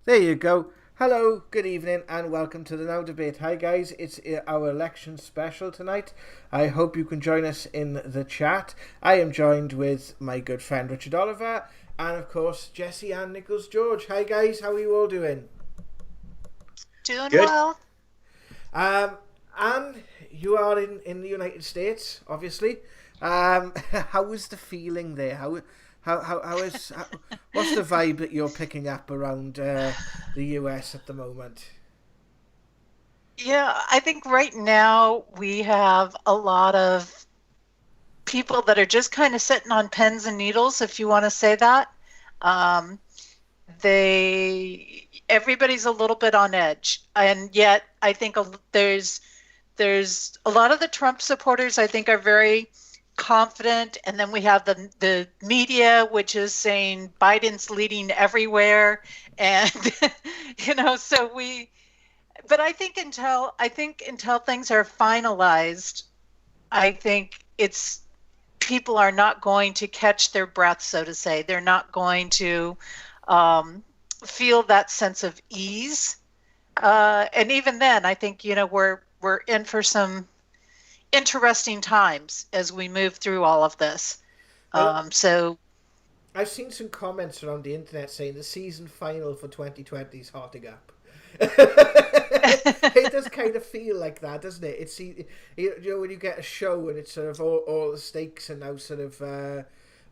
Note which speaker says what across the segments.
Speaker 1: There you go. Hello, good evening, and welcome to the Now Debate. Hi guys, it's our election special tonight. I hope you can join us in the chat. I am joined with my good friend Richard Oliver, and of course Jesse An Nichols George. Hi guys, how are you all doing?
Speaker 2: Doing good. Well.
Speaker 1: And you are in the United States, obviously. How is the feeling there? What's the vibe that you're picking up around the US at the moment?
Speaker 2: Yeah, I think right now we have a lot of people that are just kind of sitting on pins and needles, if you want to say that. Everybody's a little bit on edge, and yet I think there's a lot of the Trump supporters I think are very confident, and then we have the media, which is saying Biden's leading everywhere, and but I think until things are finalized, I think people are not going to catch their breath, so to say. They're not going to feel that sense of ease, and even then I think we're in for some interesting times as we move through all of this. So
Speaker 1: I've seen some comments around the internet saying the season final for 2020 is hotting up. It does kind of feel like that, doesn't it? It's when you get a show and it's sort of all the stakes are now sort of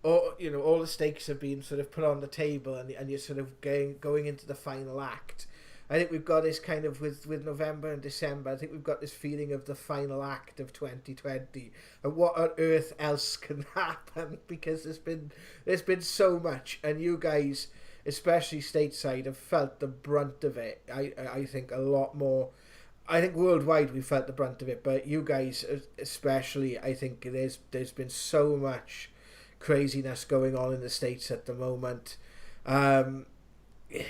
Speaker 1: all the stakes have been sort of put on the table, and you're sort of going into the final act. I think we've got this kind of with November and December. I think we've got this feeling of the final act of 2020, and what on earth else can happen, because there's been so much, and you guys, especially stateside, have felt the brunt of it. I think a lot more. I think worldwide we felt the brunt of it, but you guys especially, I think there's been so much craziness going on in the States at the moment.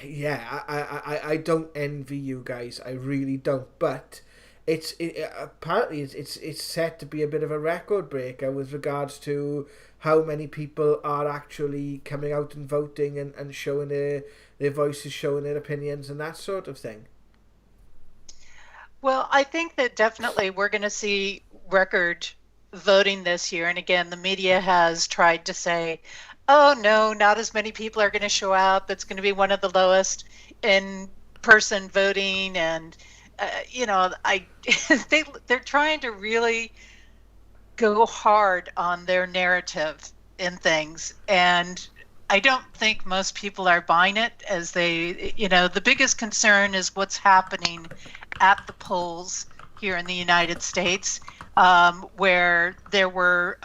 Speaker 1: Yeah, I don't envy you guys. I really don't. But apparently it's set to be a bit of a record breaker with regards to how many people are actually coming out and voting and showing their voices, showing their opinions, and that sort of thing.
Speaker 2: Well, I think that definitely we're going to see record voting this year. And again, the media has tried to say, oh no, not as many people are going to show up. It's going to be one of the lowest in-person voting, and they're trying to really go hard on their narrative in things, and I don't think most people are buying it. As the biggest concern is what's happening at the polls here in the United States, where there were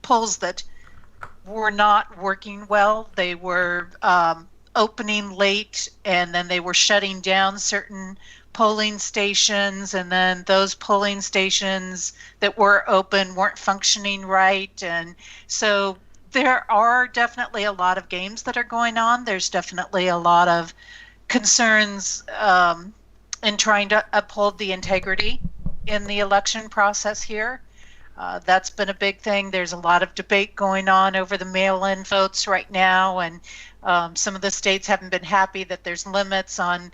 Speaker 2: polls that were not working well. They were opening late, and then they were shutting down certain polling stations, and then those polling stations that were open weren't functioning right. And so there are definitely a lot of games that are going on. There's definitely a lot of concerns in trying to uphold the integrity in the election process here. That's been a big thing. There's a lot of debate going on over the mail-in votes right now, and some of the states haven't been happy that there's limits on,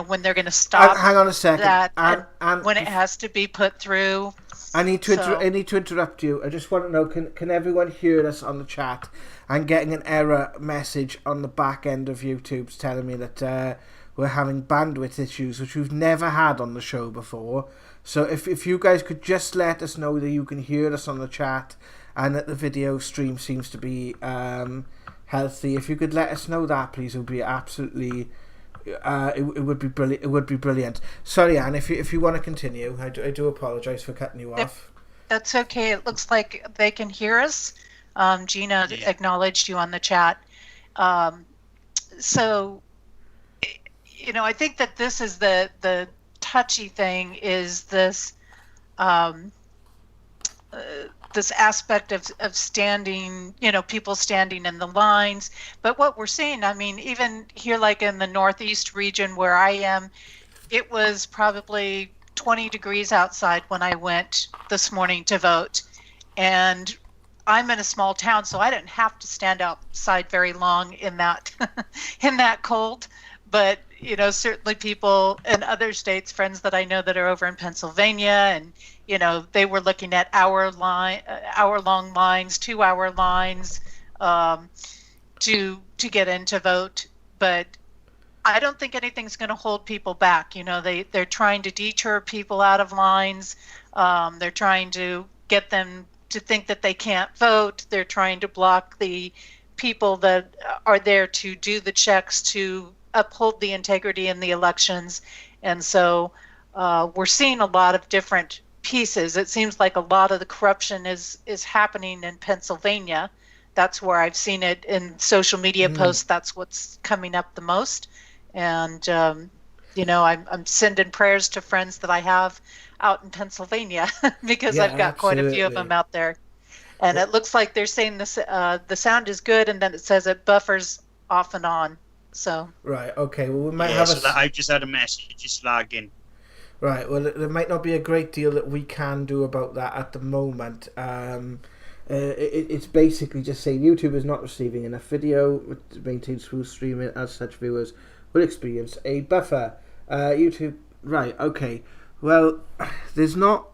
Speaker 2: when they're going to stop.
Speaker 1: Hang on a second.
Speaker 2: That and when it has to be put through.
Speaker 1: I need to interrupt you. I just want to know, can everyone hear us on the chat? I'm getting an error message on the back end of YouTube's telling me that we're having bandwidth issues, which we've never had on the show before. So if you guys could just let us know that you can hear us on the chat and that the video stream seems to be healthy. If you could let us know that, please, it would be absolutely it would be brilliant. It would be brilliant. Sorry, Anne, if you want to continue, I do apologise for cutting you off.
Speaker 2: That's okay. It looks like they can hear us. Gina acknowledged you on the chat. So, I think that this is the touchy thing, is this this aspect of standing, people standing in the lines. But what we're seeing, I mean, even here, like in the Northeast region where I am, it was probably 20 degrees outside when I went this morning to vote. And I'm in a small town, so I didn't have to stand outside very long in that in that cold. But certainly people in other states, friends that I know that are over in Pennsylvania, and they were looking at hour-long lines, 2-hour lines to get in to vote. But I don't think anything's going to hold people back. They're trying to deter people out of lines. They're trying to get them to think that they can't vote. They're trying to block the people that are there to do the checks, to uphold the integrity in the elections. And so we're seeing a lot of different pieces. It seems like a lot of the corruption is happening in Pennsylvania. That's where I've seen it in social media posts. That's what's coming up the most. And I'm sending prayers to friends that I have out in Pennsylvania because I've got quite a few of them out there. And it looks like they're saying the sound is good, and then it says it buffers off and on. So
Speaker 1: right, okay. Well, we might have.
Speaker 3: I just had a message just lagging.
Speaker 1: Right. Well, there might not be a great deal that we can do about that at the moment. It's basically just saying YouTube is not receiving enough video, which maintains full streaming. As such, viewers will experience a buffer. YouTube. Right. Okay. Well, there's not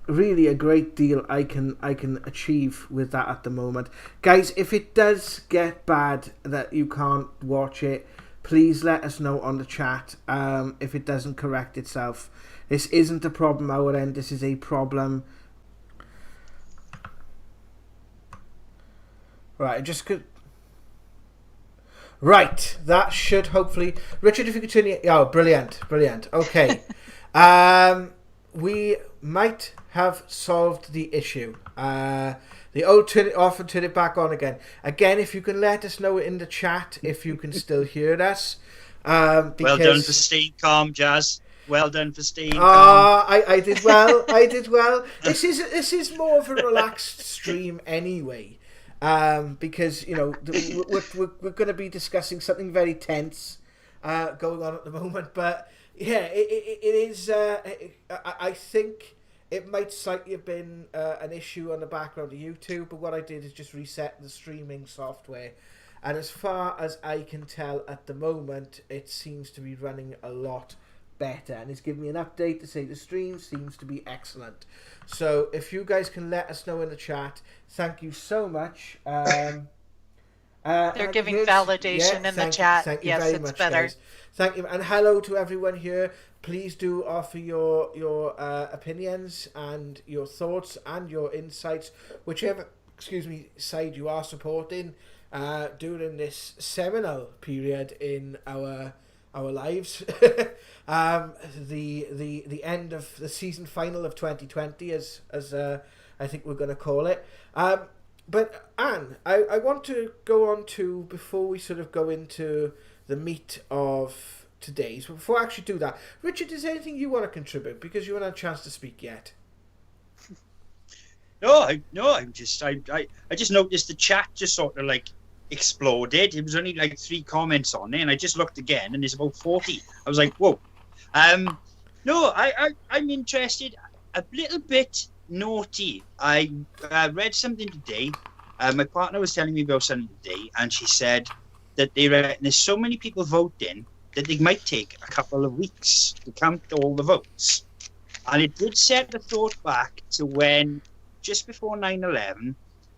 Speaker 1: really a great deal I can achieve with that at the moment. Guys, if it does get bad that you can't watch it, please let us know on the chat if it doesn't correct itself. This isn't a problem our end, this is a problem. Right, I just could... Right, that should hopefully... Richard, if you could turn your... Oh, brilliant. Okay. We might have solved the issue. The old turn it off and turn it back on again. Again, if you can let us know in the chat if you can still hear us. Because...
Speaker 3: Well done for staying calm, Jazz. Well done for staying calm.
Speaker 1: I did well. This is more of a relaxed stream anyway. Because we're going to be discussing something very tense going on at the moment. But yeah, it is. I think it might slightly have been an issue on the background of YouTube, but what I did is just reset the streaming software, and as far as I can tell at the moment, it seems to be running a lot better, and it's giving me an update to say the stream seems to be excellent. So if you guys can let us know in the chat, thank you so much.
Speaker 2: They're giving validation in the chat.
Speaker 1: Thank you
Speaker 2: yes,
Speaker 1: very
Speaker 2: it's
Speaker 1: much,
Speaker 2: better.
Speaker 1: Guys. Thank you, and hello to everyone here. Please do offer your opinions and your thoughts and your insights, whichever side you are supporting during this seminal period in our lives. The end of the season final of 2020, as I think we're going to call it. But Anne, I want to go on to, before we sort of go into the meat of today's, but before I actually do that, Richard, is there anything you want to contribute, because you haven't had a chance to speak yet?
Speaker 3: I just noticed the chat just sort of like exploded. It was only like 3 comments on it, and I just looked again, and there's about 40. I was like, whoa. I'm interested, a little bit naughty. I read something today. My partner was telling me about something today, and she said that there's so many people voting that they might take a couple of weeks to count all the votes. And it did set the thought back to when, just before 9/11,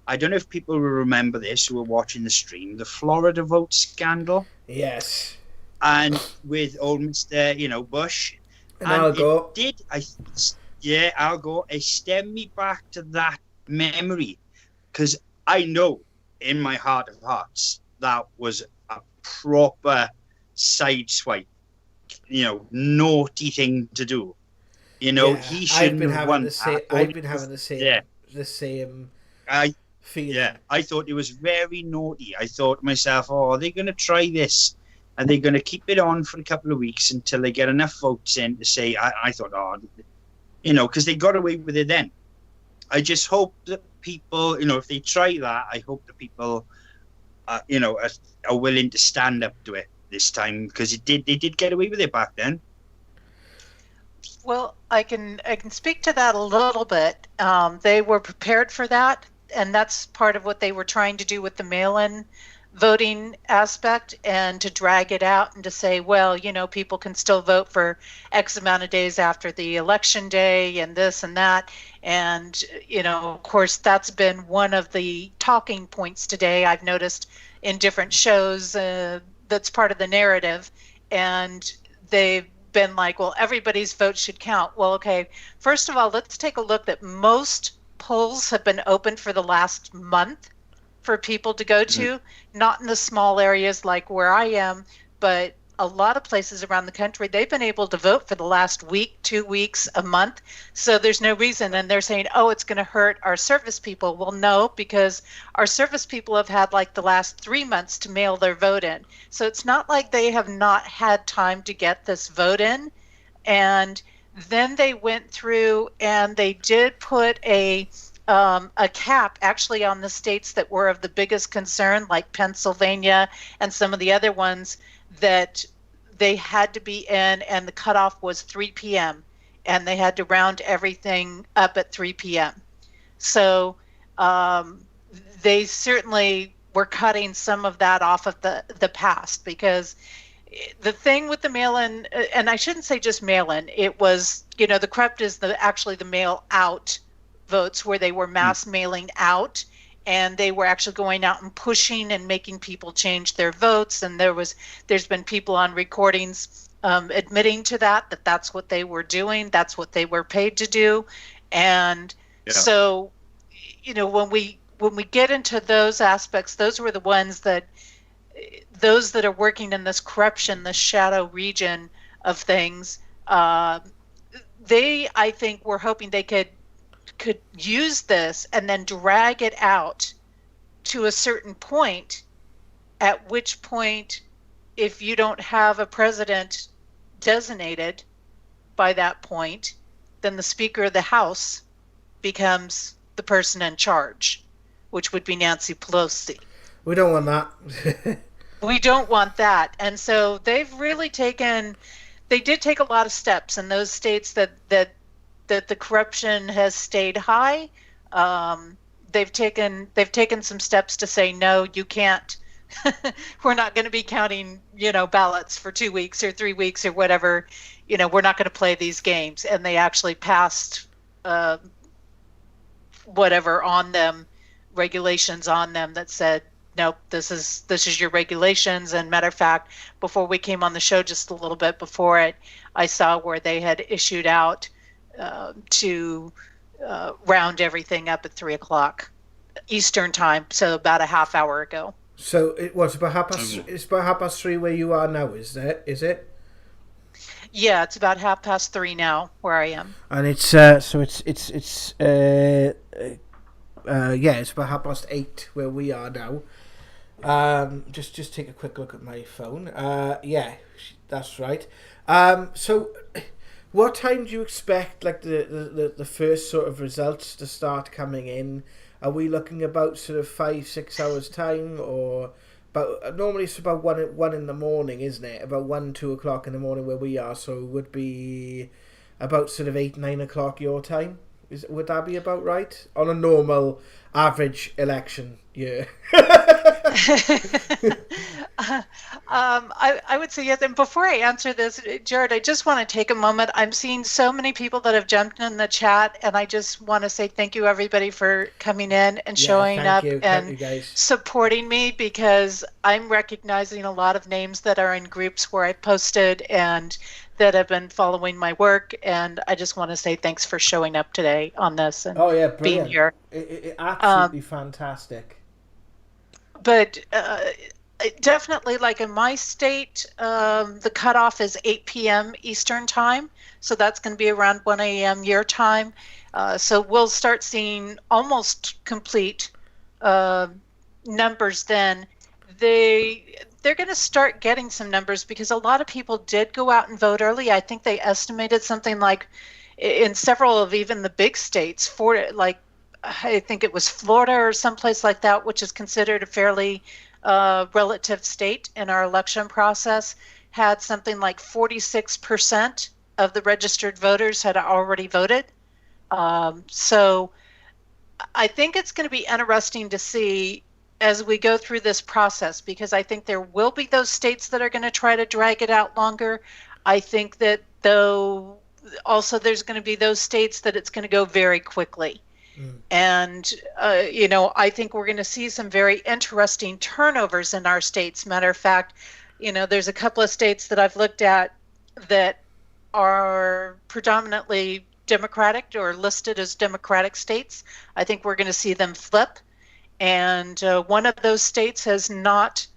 Speaker 3: I don't know if people will remember this who were watching the stream, the Florida vote scandal.
Speaker 1: Yes.
Speaker 3: And with old Mr. Bush.
Speaker 1: And Al Gore.
Speaker 3: Al Gore. It stemmed me back to that memory, because I know in my heart of hearts that was a proper sideswipe, naughty thing to do. He shouldn't have won.
Speaker 1: I've been having the same feeling.
Speaker 3: Yeah, I thought it was very naughty. I thought to myself, oh, they're going to try this and they're going to keep it on for a couple of weeks until they get enough votes in to say, I thought, oh, because they got away with it then. I just hope that people, if they try that, I hope that people, are willing to stand up to it this time, because they did get away with it back then.
Speaker 2: Well, I can speak to that a little bit. They were prepared for that, and that's part of what they were trying to do with the mail-in voting aspect, and to drag it out and to say, well, people can still vote for X amount of days after the election day and this and that. And, of course, that's been one of the talking points today, I've noticed in different shows. That's part of the narrative. And they've been like, well, everybody's vote should count. Well, okay, first of all, let's take a look that most polls have been open for the last month for people to go to, not in the small areas like where I am, but a lot of places around the country, they've been able to vote for the last week, 2 weeks, a month. So there's no reason. And they're saying, oh, it's going to hurt our service people. Well, no, because our service people have had like the last 3 months to mail their vote in. So it's not like they have not had time to get this vote in. And then they went through and they did put a cap actually on the states that were of the biggest concern, like Pennsylvania and some of the other ones, that they had to be in, and the cutoff was 3 p.m. and they had to round everything up at 3 p.m. So they certainly were cutting some of that off of the past, because the thing with the mail-in, and I shouldn't say just mail-in, it was, the corrupt is actually the mail-out votes, where they were mass mailing out, and they were actually going out and pushing and making people change their votes. And there's been people on recordings admitting to that's what they were doing. That's what they were paid to do. And so, when we get into those aspects, those were the ones those that are working in this corruption, this shadow region of things, they, I think, were hoping they could use this and then drag it out to a certain point, at which point, if you don't have a president designated by that point, then the Speaker of the House becomes the person in charge, which would be Nancy Pelosi.
Speaker 1: We don't want that.
Speaker 2: We don't want that. And so they did take a lot of steps in those states that the corruption has stayed high. They've taken some steps to say, no, you can't. We're not going to be counting, ballots for 2 weeks or 3 weeks or whatever. We're not going to play these games. And they actually passed whatever on them, regulations on them that said, nope, this is your regulations. And matter of fact, before we came on the show, just a little bit before it, I saw where they had issued out to round everything up at 3 o'clock Eastern time, so about a half hour ago.
Speaker 1: So it was about half past. It's about 3:30 where you are now. Is it?
Speaker 2: Yeah, it's about 3:30 now where I am.
Speaker 1: And it's it's about 8:30 where we are now. Just take a quick look at my phone. Yeah, that's right. So. What time do you expect, like, the first sort of results to start coming in? Are we looking about sort of 5-6 hours time, or normally it's about one in the morning, isn't it? About 1-2 o'clock in the morning where we are, so it would be about sort of 8-9 o'clock your time. Would that be about right on a normal average election year?
Speaker 2: I would say yes. And before I answer this, Jared, I just want to take a moment. I'm seeing so many people that have jumped in the chat, and I just want to say thank you, everybody, for coming in and showing up and supporting me, because I'm recognizing a lot of names that are in groups where I posted and that have been following my work, and I just want to say thanks for showing up today on this and being here.
Speaker 1: Absolutely fantastic.
Speaker 2: But definitely, like in my state, the cutoff is 8 p.m. Eastern time. So that's going to be around 1 a.m. your time. So we'll start seeing almost complete numbers then. They're going to start getting some numbers because a lot of people did go out and vote early. I think they estimated something like in several of even the big states, I think it was Florida or someplace like that, which is considered a fairly relative state in our election process, had something like 46% of the registered voters had already voted. So I think it's going to be interesting to see as we go through this process, because I think there will be those states that are going to try to drag it out longer. I think that though also there's going to be those states that it's going to go very quickly. And, I think we're going to see some very interesting turnovers in our states. Matter of fact, there's a couple of states that I've looked at that are predominantly Democratic or listed as Democratic states. I think we're going to see them flip. And one of those states has not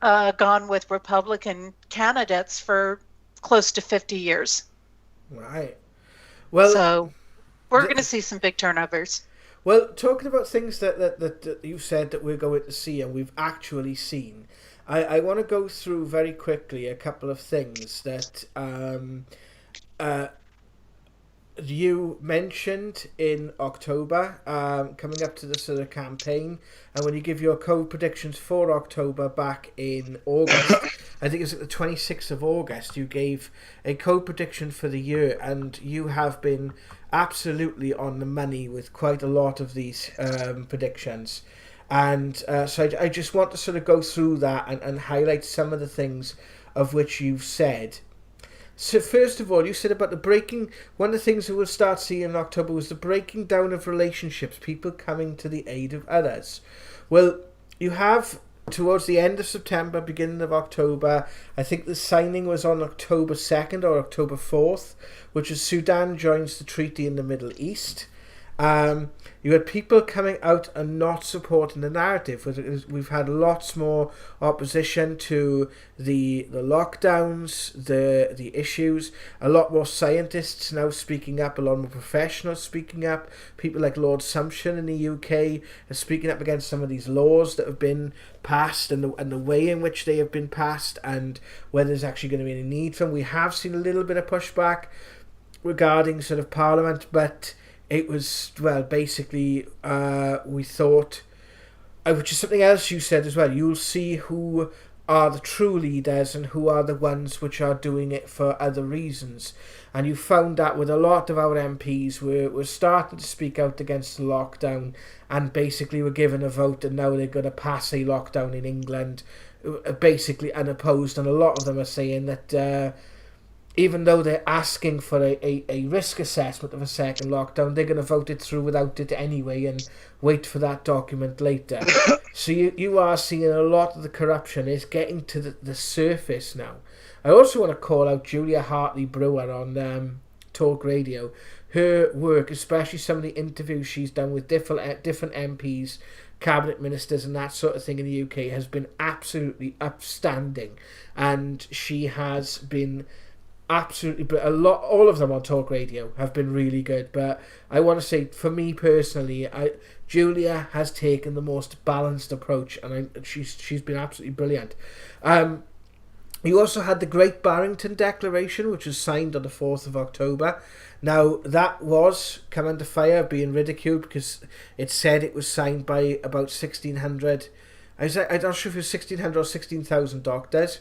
Speaker 2: gone with Republican candidates for close to 50 years.
Speaker 1: Right. Well,
Speaker 2: so we're going to see some big turnovers.
Speaker 1: Well, talking about things that you said that we're going to see and we've actually seen, I want to go through very quickly a couple of things that you mentioned in October, coming up to the sort of campaign, and when you give your code predictions for October back in August, I think it was at the 26th of August, you gave a code prediction for the year, and you have been absolutely on the money with quite a lot of these predictions. And so I just want to sort of go through that and highlight some of the things of which you've said. So first of all, you said about the breaking, one of the things that we'll start seeing in October was the breaking down of relationships, people coming to the aid of others. Well, you have towards the end of September, beginning of October, I think the signing was on October 2nd or October 4th, which is Sudan joins the treaty in the Middle East. You had people coming out and not supporting the narrative. We've had lots more opposition to the lockdowns, the issues. A lot more scientists now speaking up, a lot more professionals speaking up. People like Lord Sumption in the UK are speaking up against some of these laws that have been passed and the way in which they have been passed and whether there's actually going to be any need for them. We have seen a little bit of pushback regarding sort of Parliament, but it was, well, basically, we thought, which is something else you said as well, you'll see who are the true leaders and who are the ones which are doing it for other reasons. And you found that with a lot of our MPs were starting to speak out against the lockdown and basically were given a vote, and now they're going to pass a lockdown in England, basically unopposed. And a lot of them are saying that even though they're asking for a risk assessment of a second lockdown, they're going to vote it through without it anyway and wait for that document later. So you are seeing a lot of the corruption is getting to the surface now. I also want to call out Julia Hartley-Brewer on Talk Radio. Her work, especially some of the interviews she's done with different MPs, cabinet ministers and that sort of thing in the UK, has been absolutely upstanding. And she has been absolutely, but all of them on Talk Radio have been really good. But I want to say, for me personally, Julia has taken the most balanced approach, and she's been absolutely brilliant. You also had the Great Barrington Declaration, which was signed on the 4th of October. Now, that was come under fire, being ridiculed, because it said it was signed by about 1,600, I'm not sure if it was 1,600 or 16,000 doctors.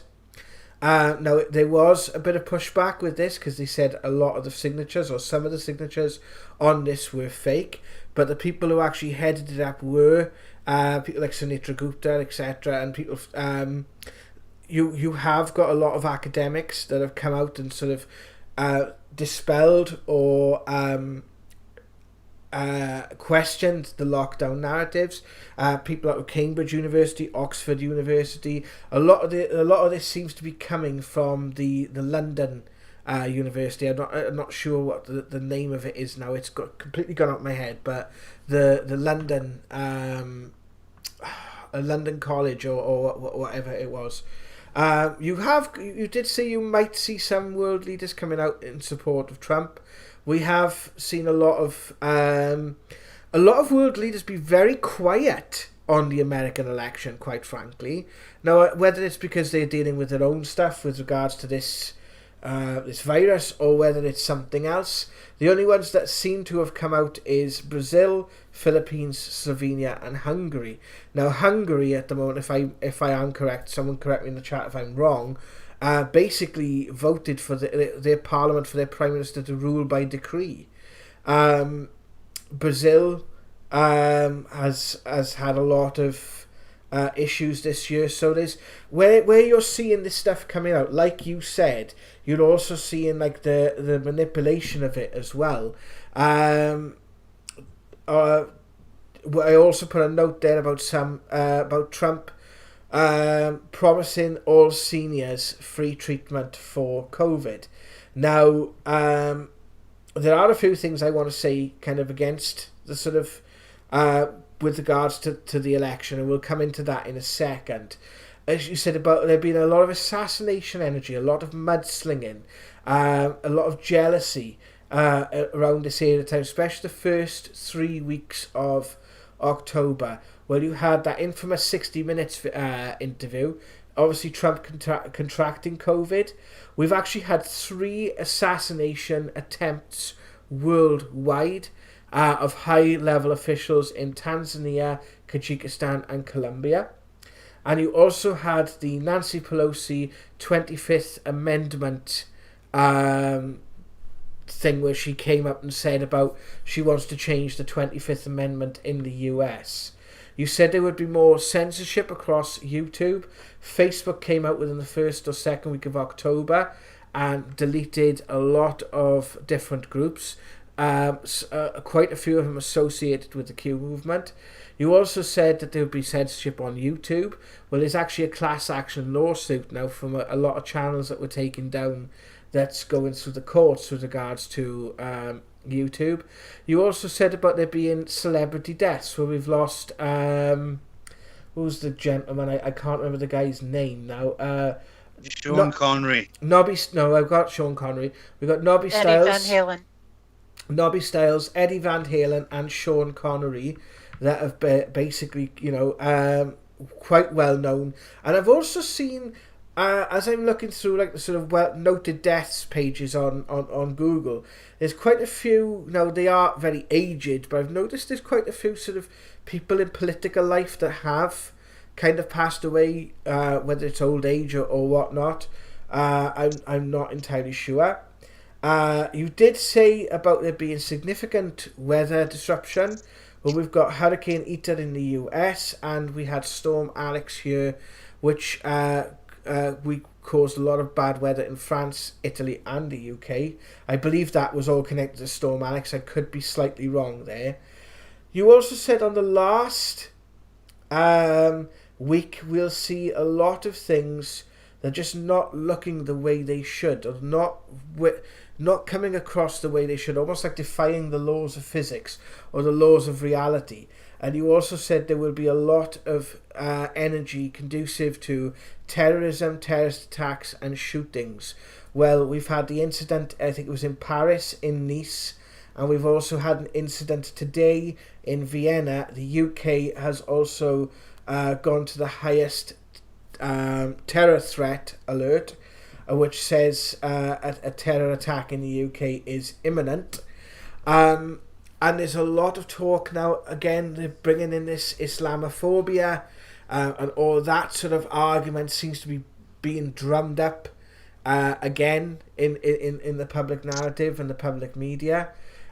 Speaker 1: Now, there was a bit of pushback with this because they said a lot of the signatures or some of the signatures on this were fake, but the people who actually headed it up were people like Sunitra Gupta, etc. And people, you have got a lot of academics that have come out and sort of dispelled or questioned the lockdown narratives. People out of Cambridge University, Oxford University. A lot of this seems to be coming from the London University. I'm not sure what the name of it is now. It's completely gone out of my head. But the London London College or whatever it was. You did say you might see some world leaders coming out in support of Trump. We have seen a lot of world leaders be very quiet on the American election, quite frankly. Now, whether it's because they're dealing with their own stuff with regards to this virus, or whether it's something else, the only ones that seem to have come out is Brazil, Philippines, Slovenia, and Hungary. Now, Hungary at the moment, if I am correct, someone correct me in the chat if I'm wrong, basically voted for their parliament, for their prime minister to rule by decree. Brazil has had a lot of issues this year, so there's where you're seeing this stuff coming out, like you said, you're also seeing like the manipulation of it as well. I also put a note there about Trump promising all seniors free treatment for COVID. Now, there are a few things I want to say kind of against the sort of with regards to the election, and we'll come into that in a second. As you said about there being a lot of assassination energy, a lot of mudslinging, a lot of jealousy around this area of time, especially the first 3 weeks of October, where you had that infamous 60 Minutes interview, obviously Trump contracting COVID. We've actually had 3 assassination attempts worldwide of high-level officials in Tanzania, Kyrgyzstan, and Colombia. And you also had the Nancy Pelosi 25th Amendment thing, where she came up and said about she wants to change the 25th Amendment in the US. You said there would be more censorship across YouTube. Facebook came out within the first or second week of October and deleted a lot of different groups. Quite a few of them associated with the Q movement. You also said that there would be censorship on YouTube. Well, there's actually a class action lawsuit now from a lot of channels that were taken down that's going through the courts with regards to YouTube. You also said about there being celebrity deaths, where we've lost who's the gentleman? I can't remember the guy's name now.
Speaker 3: Sean Connery.
Speaker 1: I've got Sean Connery. We've got Nobby Styles.
Speaker 2: Eddie Van Halen.
Speaker 1: Nobby Styles, Eddie Van Halen, and Sean Connery that have basically, quite well known. And I've also seen, as I'm looking through like the sort of well noted deaths pages on Google, there's quite a few. Now they are very aged, but I've noticed there's quite a few sort of people in political life that have kind of passed away, whether it's old age or whatnot. I'm not entirely sure. You did say about there being significant weather disruption. Well, we've got Hurricane Eta in the US, and we had Storm Alex here, which we caused a lot of bad weather in France, Italy, and the UK. I believe that was all connected to Storm Alex. I could be slightly wrong there. You also said on the last week we'll see a lot of things that are just not looking the way they should, or not coming across the way they should, almost like defying the laws of physics or the laws of reality. And you also said there will be a lot of energy conducive to terrorism, terrorist attacks, and shootings. Well, we've had the incident, I think it was in Paris, in Nice, and we've also had an incident today in Vienna. The UK has also gone to the highest terror threat alert, which says a terror attack in the UK is imminent. And there's a lot of talk now, again, they're bringing in this Islamophobia, and all that sort of argument seems to be being drummed up again in the public narrative and the public media.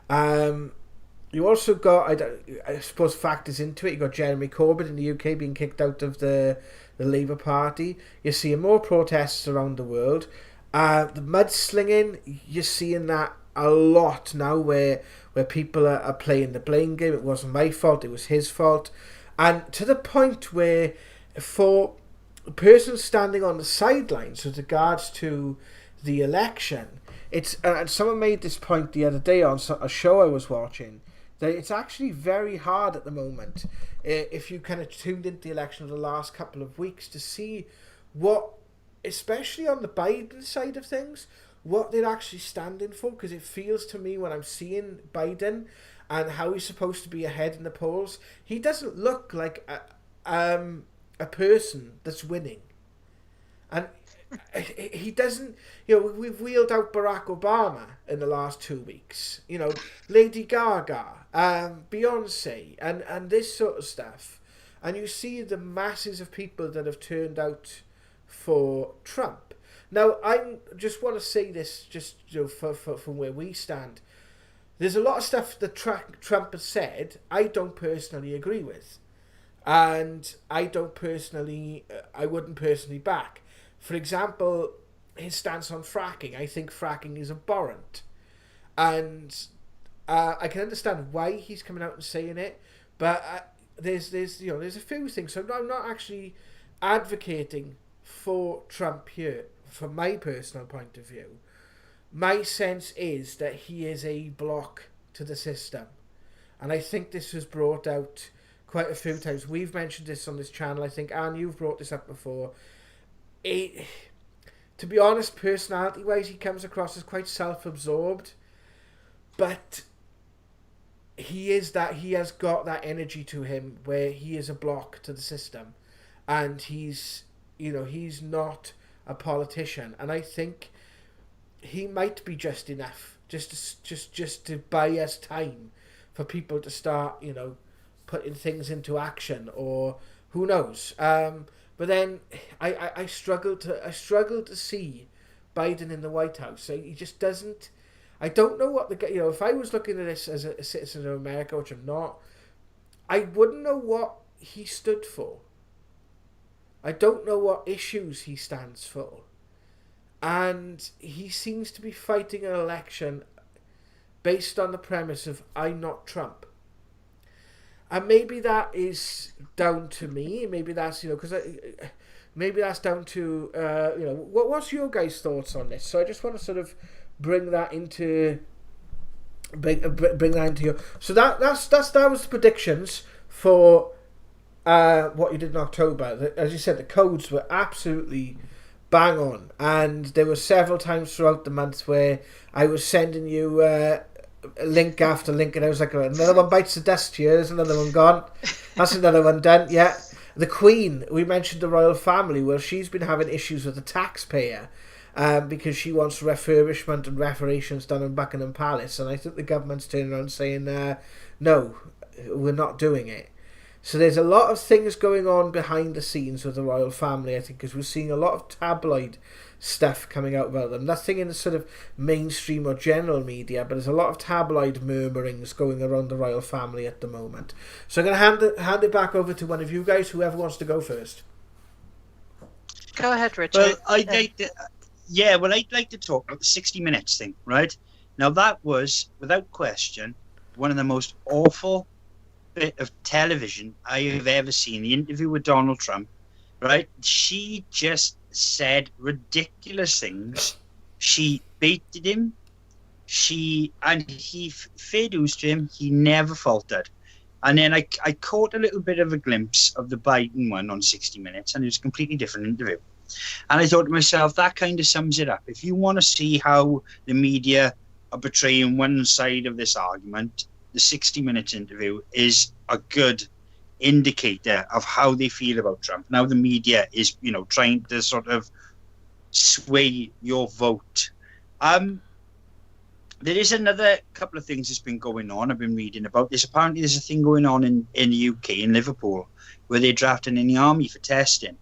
Speaker 1: You also got, I suppose, factors into it. You got Jeremy Corbyn in the UK being kicked out of the Labour Party. You're seeing more protests around the world. The mudslinging, you're seeing that a lot now, where people are playing the blame game. It wasn't my fault, it was his fault. And to the point where, for a person standing on the sidelines with regards to the election, it's and someone made this point the other day on a show I was watching, that it's actually very hard at the moment, if you kind of tuned into the election of the last couple of weeks, to see what, especially on the Biden side of things, what they're actually standing for. Because it feels to me, when I'm seeing Biden and how he's supposed to be ahead in the polls, he doesn't look like a person that's winning. And he doesn't, we've wheeled out Barack Obama in the last 2 weeks, Lady Gaga, Beyonce, and this sort of stuff. And you see the masses of people that have turned out for Trump. Now, I just want to say this, just from where we stand. There's a lot of stuff that Trump has said I don't personally agree with. And I wouldn't personally back. For example, his stance on fracking. I think fracking is abhorrent. And I can understand why he's coming out and saying it, but there's a few things. So I'm not actually advocating for Trump here, from my personal point of view. My sense is that he is a block to the system. And I think this was brought out quite a few times. We've mentioned this on this channel. I think, Anne, you've brought this up before. To be honest, personality-wise, he comes across as quite self-absorbed. But he has got that energy to him where he is a block to the system. And he's not a politician. And I think he might be just enough, just to buy us time for people to start, putting things into action, or who knows. But then I struggle to see Biden in the White House. So he just doesn't. I don't know what if I was looking at this as a citizen of America, which I'm not, I wouldn't know what he stood for. I don't know what issues he stands for. And he seems to be fighting an election based on the premise of I'm not Trump. And maybe that is down to me. Maybe that's, because maybe that's down to, what's your guys' thoughts on this? So I just want to sort of bring that into you. So that was the predictions for what you did in October. As you said, the codes were absolutely bang on, and there were several times throughout the month where I was sending you link after link, and I was like, another one bites the dust here, there's another one gone, that's another one done. Yeah, the Queen, we mentioned the royal family. Well, she's been having issues with the taxpayer because she wants refurbishment and reparations done in Buckingham Palace, and I think the government's turning around saying no, we're not doing it. So there's a lot of things going on behind the scenes with the royal family, I think, because we're seeing a lot of tabloid stuff coming out about them. Nothing in the sort of mainstream or general media, but there's a lot of tabloid murmurings going around the royal family at the moment. So I'm going to hand it back over to one of you guys, whoever wants to go first.
Speaker 2: Go ahead, Richard.
Speaker 3: Well, I'd like to talk about the 60 Minutes thing, right? Now, that was, without question, one of the most awful bit of television I have ever seen. The interview with Donald Trump, right? She just said ridiculous things. She baited him. He fair dues to him, he never faltered. And then I caught a little bit of a glimpse of the Biden one on 60 Minutes, and it was a completely different interview. And I thought to myself, that kind of sums it up. If you want to see how the media are portraying one side of this argument, the 60 Minutes interview is a good indicator of how they feel about Trump. Now the media is, trying to sort of sway your vote. There is another couple of things that's been going on. I've been reading about this. Apparently there's a thing going on in the UK, in Liverpool, where they're drafting in the army for testing.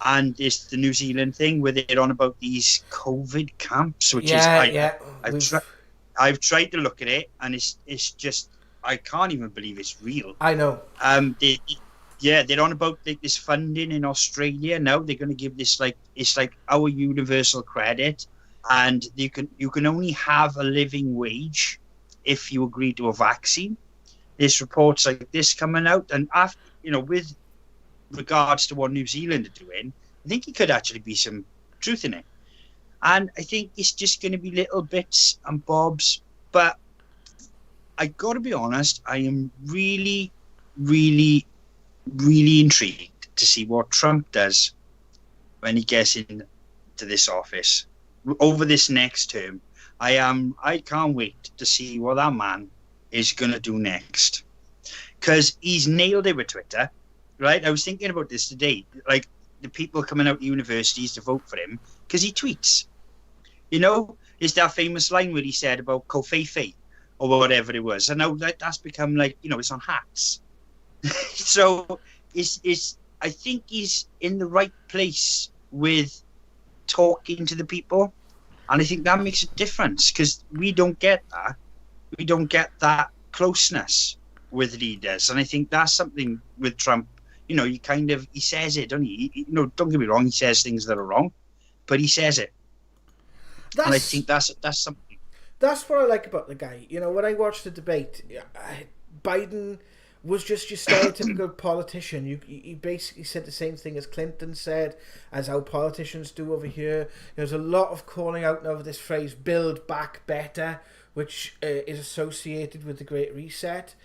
Speaker 3: And it's the New Zealand thing where they're on about these COVID camps, which I've tried to look at it, and it's just, I can't even believe it's real.
Speaker 1: I know.
Speaker 3: They're on about this funding in Australia. Now they're going to give this it's like our universal credit, and you can only have a living wage if you agree to a vaccine. There's reports like this coming out, and after, with regards to what New Zealand are doing, I think it could actually be some truth in it. And I think it's just going to be little bits and bobs. But I got to be honest, I am really, really, really intrigued to see what Trump does when he gets into this office over this next term. I can't wait to see what that man is going to do next, because he's nailed it with Twitter, right? I was thinking about this today, like the people coming out of universities to vote for him because he tweets. You know, it's that famous line where he said about Kofefe or whatever it was, and now that's become like, you know, it's on hats. So I think he's in the right place with talking to the people, and I think that makes a difference, because we don't get that closeness with leaders, and I think that's something with Trump. You know, he says it, doesn't he? You know, don't get me wrong, he says things that are wrong, but he says it, and I think that's something.
Speaker 1: That's what I like about the guy. You know, when I watched the debate, Biden was just your stereotypical politician. He basically said the same thing as Clinton said, as our politicians do over here. There's a lot of calling out of this phrase, build back better, which is associated with the Great Reset,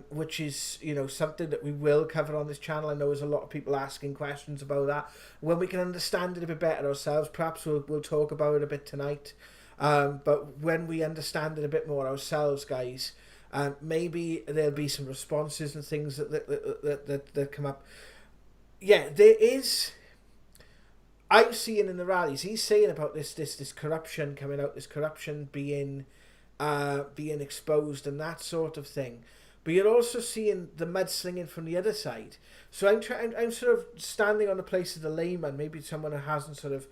Speaker 1: which is, you know, something that we will cover on this channel. I know there's a lot of people asking questions about that. When we can understand it a bit better ourselves, perhaps we'll talk about it a bit tonight. But when we understand it a bit more ourselves, guys, maybe there'll be some responses and things that come up. Yeah, there is. I'm seeing in the rallies, he's saying about this corruption coming out, this corruption being exposed and that sort of thing. But you're also seeing the mudslinging from the other side. So I'm sort of standing on the place of the layman, maybe someone who hasn't sort of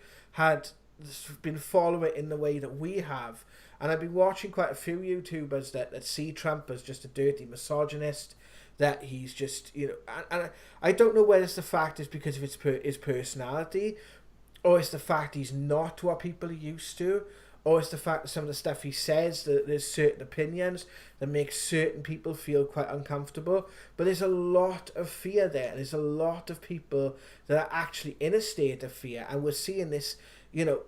Speaker 1: been following it in the way that we have. And I've been watching quite a few YouTubers that see Trump as just a dirty misogynist, that he's just, you know, and I don't know whether it's the fact is because of his personality, or it's the fact he's not what people are used to, or it's the fact that some of the stuff he says, that there's certain opinions that make certain people feel quite uncomfortable. But there's a lot of fear there. There's a lot of people that are actually in a state of fear, and we're seeing this. You know,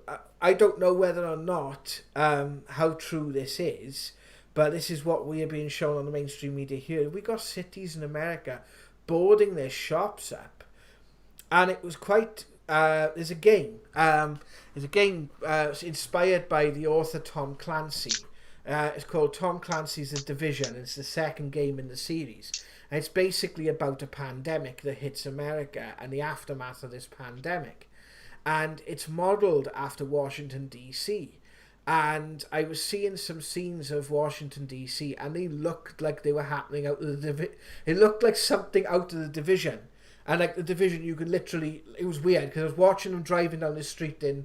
Speaker 1: I don't know whether or not how true this is, but this is what we are being shown on the mainstream media here. We got cities in America boarding their shops up, and it was quite. There's a game. Inspired by the author Tom Clancy. It's called Tom Clancy's The Division. It's the second game in the series, and it's basically about a pandemic that hits America and the aftermath of this pandemic. And it's modelled after Washington, D.C. And I was seeing some scenes of Washington, D.C. and they looked like they were happening out of the it looked like something out of The Division. And like The Division, you could literally... It was weird, because I was watching them driving down the street in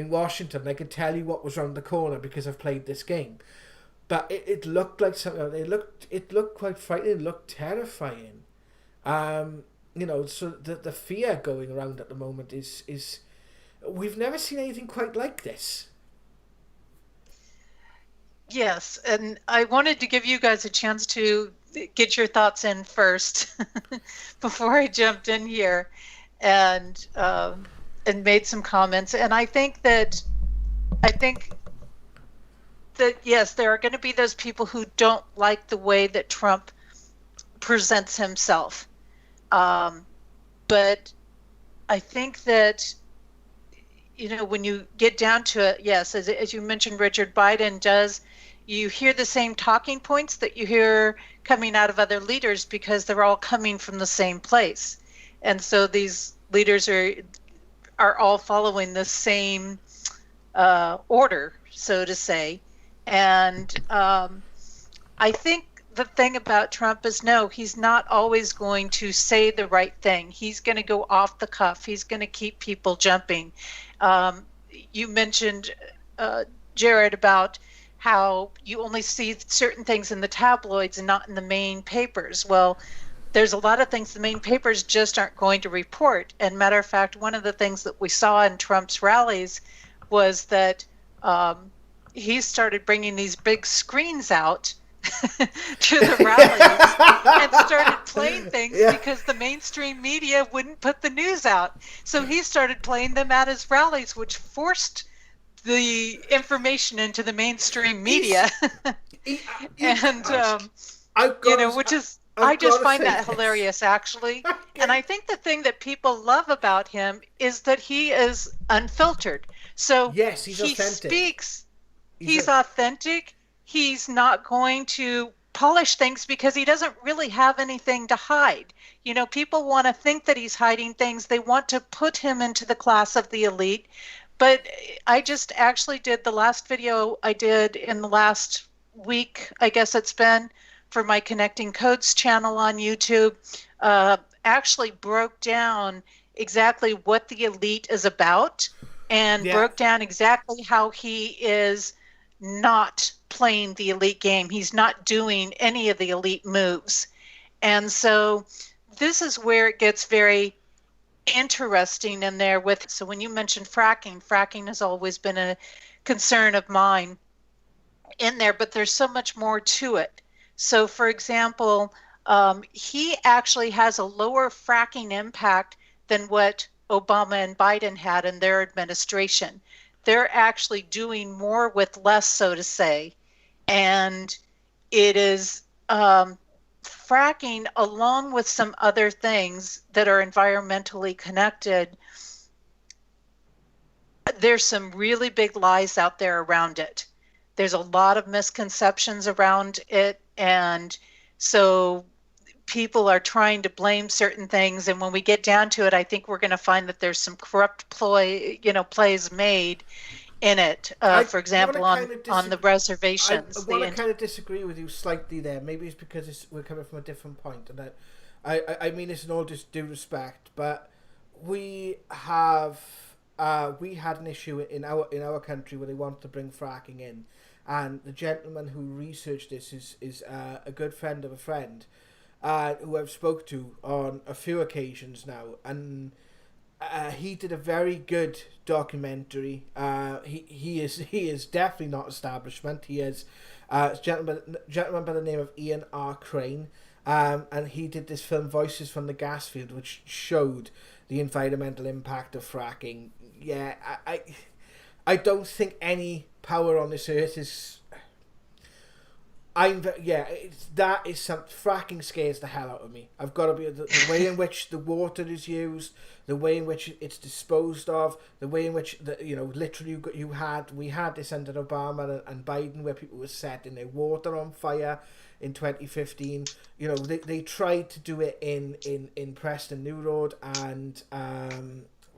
Speaker 1: Washington, and I could tell you what was around the corner because I've played this game. But it looked like something... It looked quite frightening. It looked terrifying. You know, so the fear going around at the moment is we've never seen anything quite like this.
Speaker 2: Yes, and I wanted to give you guys a chance to get your thoughts in first before I jumped in here and made some comments. And I think that yes, there are going to be those people who don't like the way that Trump presents himself. But I think that, you know, when you get down to it, yes, as you mentioned, Richard, Biden does, you hear the same talking points that you hear coming out of other leaders, because they're all coming from the same place. And so these leaders are all following the same order, so to say. And I think the thing about Trump is, no, he's not always going to say the right thing. He's going to go off the cuff. He's going to keep people jumping. You mentioned, Jared, about how you only see certain things in the tabloids and not in the main papers. Well, there's a lot of things the main papers just aren't going to report. And matter of fact, one of the things that we saw in Trump's rallies was that he started bringing these big screens out to the rallies and started playing things because the mainstream media wouldn't put the news out. So he started playing them at his rallies, which forced the information into the mainstream media. And which is I just find that hilarious, actually. And I think the thing that people love about him is that he is unfiltered. So
Speaker 1: yes, he
Speaker 2: authentic. He's authentic. He's not going to polish things because he doesn't really have anything to hide. People want to think that he's hiding things. They want to put him into the class of the elite. But I just actually did the last video I did in the last week, I guess it's been, for my Connecting Codes channel on YouTube, actually broke down exactly what the elite is about and broke down exactly how he is not playing the elite game. He's not doing any of the elite moves. And so this is where it gets very interesting in there so when you mentioned fracking has always been a concern of mine in there, but there's so much more to it. So for example, he actually has a lower fracking impact than what Obama and Biden had in their administration. They're actually doing more with less, so to say. And it is fracking, along with some other things that are environmentally connected. There's some really big lies out there around it. There's a lot of misconceptions around it. And so people are trying to blame certain things. And when we get down to it, I think we're going to find that there's some corrupt plays made in it. For example, on the reservations.
Speaker 1: I want to kind of disagree with you slightly there. Maybe it's because we're coming from a different point. And I mean this in all due respect, but we had an issue in our country where they wanted to bring fracking in. And the gentleman who researched this is a good friend of a friend, who I've spoke to on a few occasions now, and he did a very good documentary. He is definitely not establishment. He is a gentleman by the name of Ian R. Crane, and he did this film Voices from the Gas Field, which showed the environmental impact of fracking. Yeah, I don't think any power on this earth is. Fracking scares the hell out of me. I've got to be the way in which the water is used, the way in which it's disposed of, the way in which literally we had this under Obama and Biden, where people were setting their water on fire in 2015. They tried to do it in Preston New Road and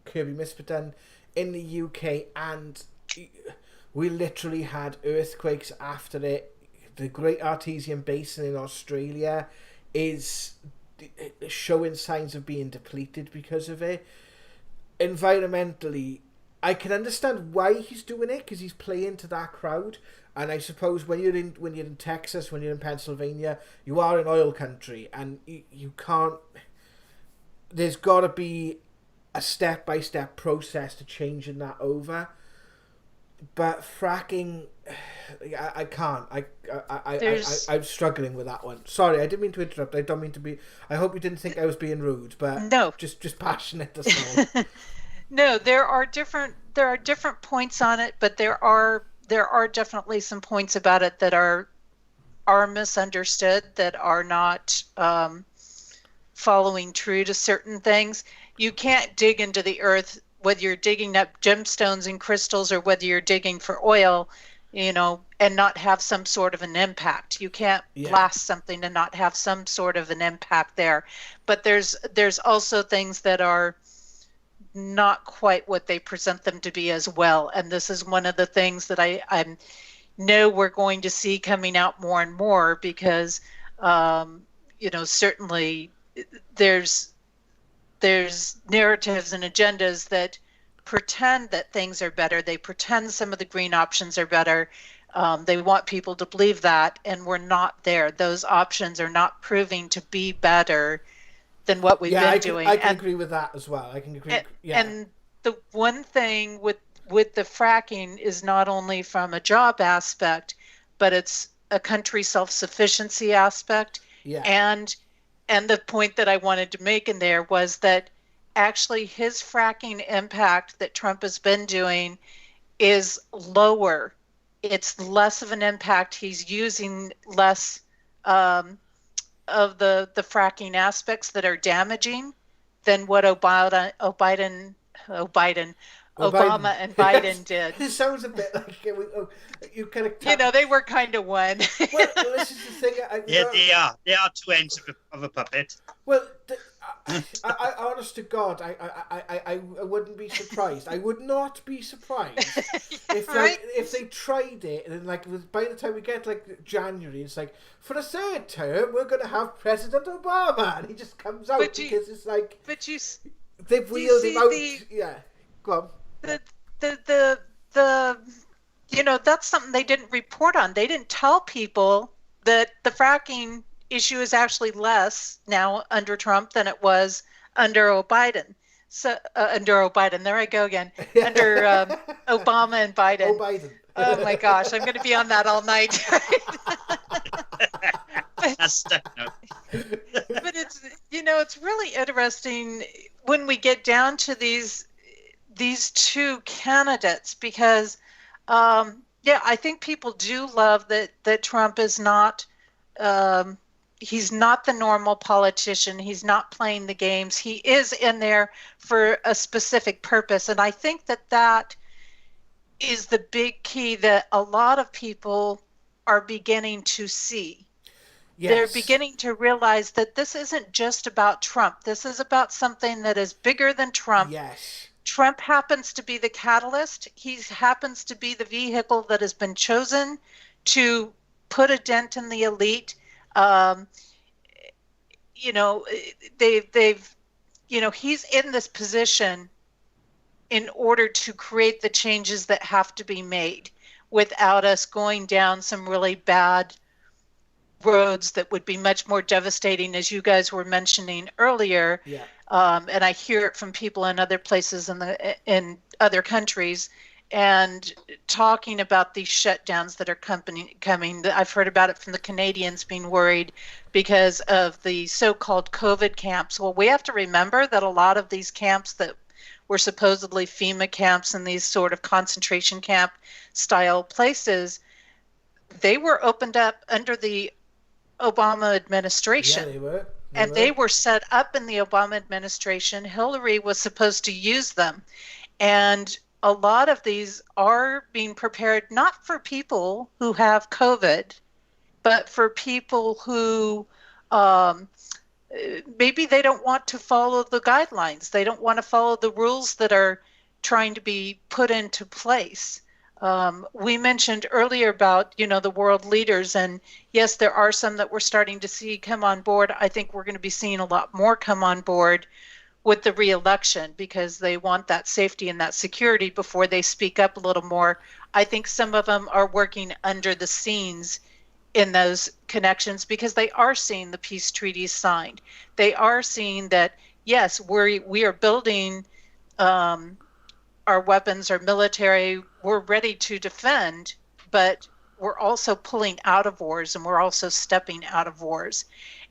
Speaker 1: Kirby Mispleton in the UK, and we literally had earthquakes after it. The Great Artesian Basin in Australia is showing signs of being depleted because of it. Environmentally, I can understand why he's doing it, because he's playing to that crowd. And I suppose when you're in Texas, when you're in Pennsylvania, you are an oil country, and you can't. There's got to be a step-by-step process to changing that over. But fracking, I can't. I'm struggling with that one. Sorry, I didn't mean to interrupt. I don't mean to be. I hope you didn't think I was being rude, but
Speaker 2: no,
Speaker 1: just passionate. That's all.
Speaker 2: No, there are different points on it, but there are definitely some points about it that are misunderstood, that are not following true to certain things. You can't dig into the earth, whether you're digging up gemstones and crystals or whether you're digging for oil, and not have some sort of an impact. You can't blast something and not have some sort of an impact there. But there's also things that are not quite what they present them to be as well. And this is one of the things that I know we're going to see coming out more and more, because, certainly there's narratives and agendas that pretend that things are better. They pretend some of the green options are better. They want people to believe that, and we're not there. Those options are not proving to be better than what we've been doing.
Speaker 1: I can agree with that as well. I can agree.
Speaker 2: And the one thing with the fracking is not only from a job aspect, but it's a country self-sufficiency aspect.
Speaker 1: Yeah.
Speaker 2: And the point that I wanted to make in there was that actually his fracking impact that Trump has been doing is lower it's less of an impact. He's using less of the fracking aspects that are damaging than what Obama and Biden did.
Speaker 1: It sounds a bit like you kind of.
Speaker 2: You know, they were kind of one.
Speaker 1: Well, this is the thing.
Speaker 3: They are. They are two ends of a puppet.
Speaker 1: Well, I honest to God, I wouldn't be surprised. I would not be surprised if they tried it, and then by the time we get January, it's like, for the third term we're going to have President Obama, and he just comes out because it's like. But they've wheeled him out. Yeah, go on.
Speaker 2: The that's something they didn't report on. They didn't tell people that the fracking issue is actually less now under Trump than it was under Biden. So under Biden, there I go again. Under Obama and Biden.
Speaker 1: Biden.
Speaker 2: Oh my gosh, I'm going to be on that all night. But it's really interesting when we get down to these two candidates, because I think people do love that Trump is not he's not the normal politician. He's not playing the games. He is in there for a specific purpose. And I think that is the big key that a lot of people are beginning to see. Yes. They're beginning to realize that this isn't just about Trump. This is about something that is bigger than Trump.
Speaker 1: Yes.
Speaker 2: Trump happens to be the catalyst. He happens to be the vehicle that has been chosen to put a dent in the elite. He's in this position in order to create the changes that have to be made without us going down some really bad roads that would be much more devastating, as you guys were mentioning earlier.
Speaker 1: Yeah.
Speaker 2: And I hear it from people in other places in other countries, and talking about these shutdowns that are coming. I've heard about it from the Canadians being worried because of the so-called COVID camps. Well, we have to remember that a lot of these camps that were supposedly FEMA camps and these sort of concentration camp style places, they were opened up under the Obama administration.
Speaker 1: Yeah, they were.
Speaker 2: They were set up in the Obama administration. Hillary was supposed to use them. And a lot of these are being prepared not for people who have COVID, but for people who maybe they don't want to follow the guidelines. They don't want to follow the rules that are trying to be put into place. We mentioned earlier about, the world leaders, and yes, there are some that we're starting to see come on board. I think we're going to be seeing a lot more come on board with the re-election because they want that safety and that security before they speak up a little more. I think some of them are working under the scenes in those connections because they are seeing the peace treaties signed. They are seeing that, yes, we are building our weapons, our military, we're ready to defend, but we're also pulling out of wars and we're also stepping out of wars.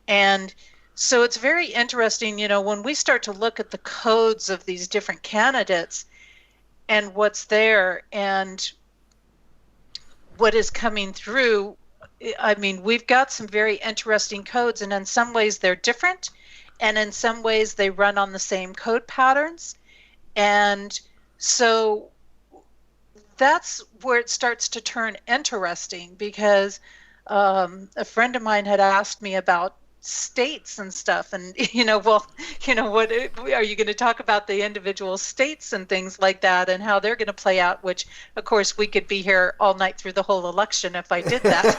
Speaker 2: And so it's very interesting, when we start to look at the codes of these different candidates and what's there and what is coming through. I mean, we've got some very interesting codes, and in some ways they're different, and in some ways they run on the same code patterns. And so that's where it starts to turn interesting because a friend of mine had asked me about states and stuff, and what are you going to talk about the individual states and things like that and how they're going to play out, which of course we could be here all night through the whole election if I did that.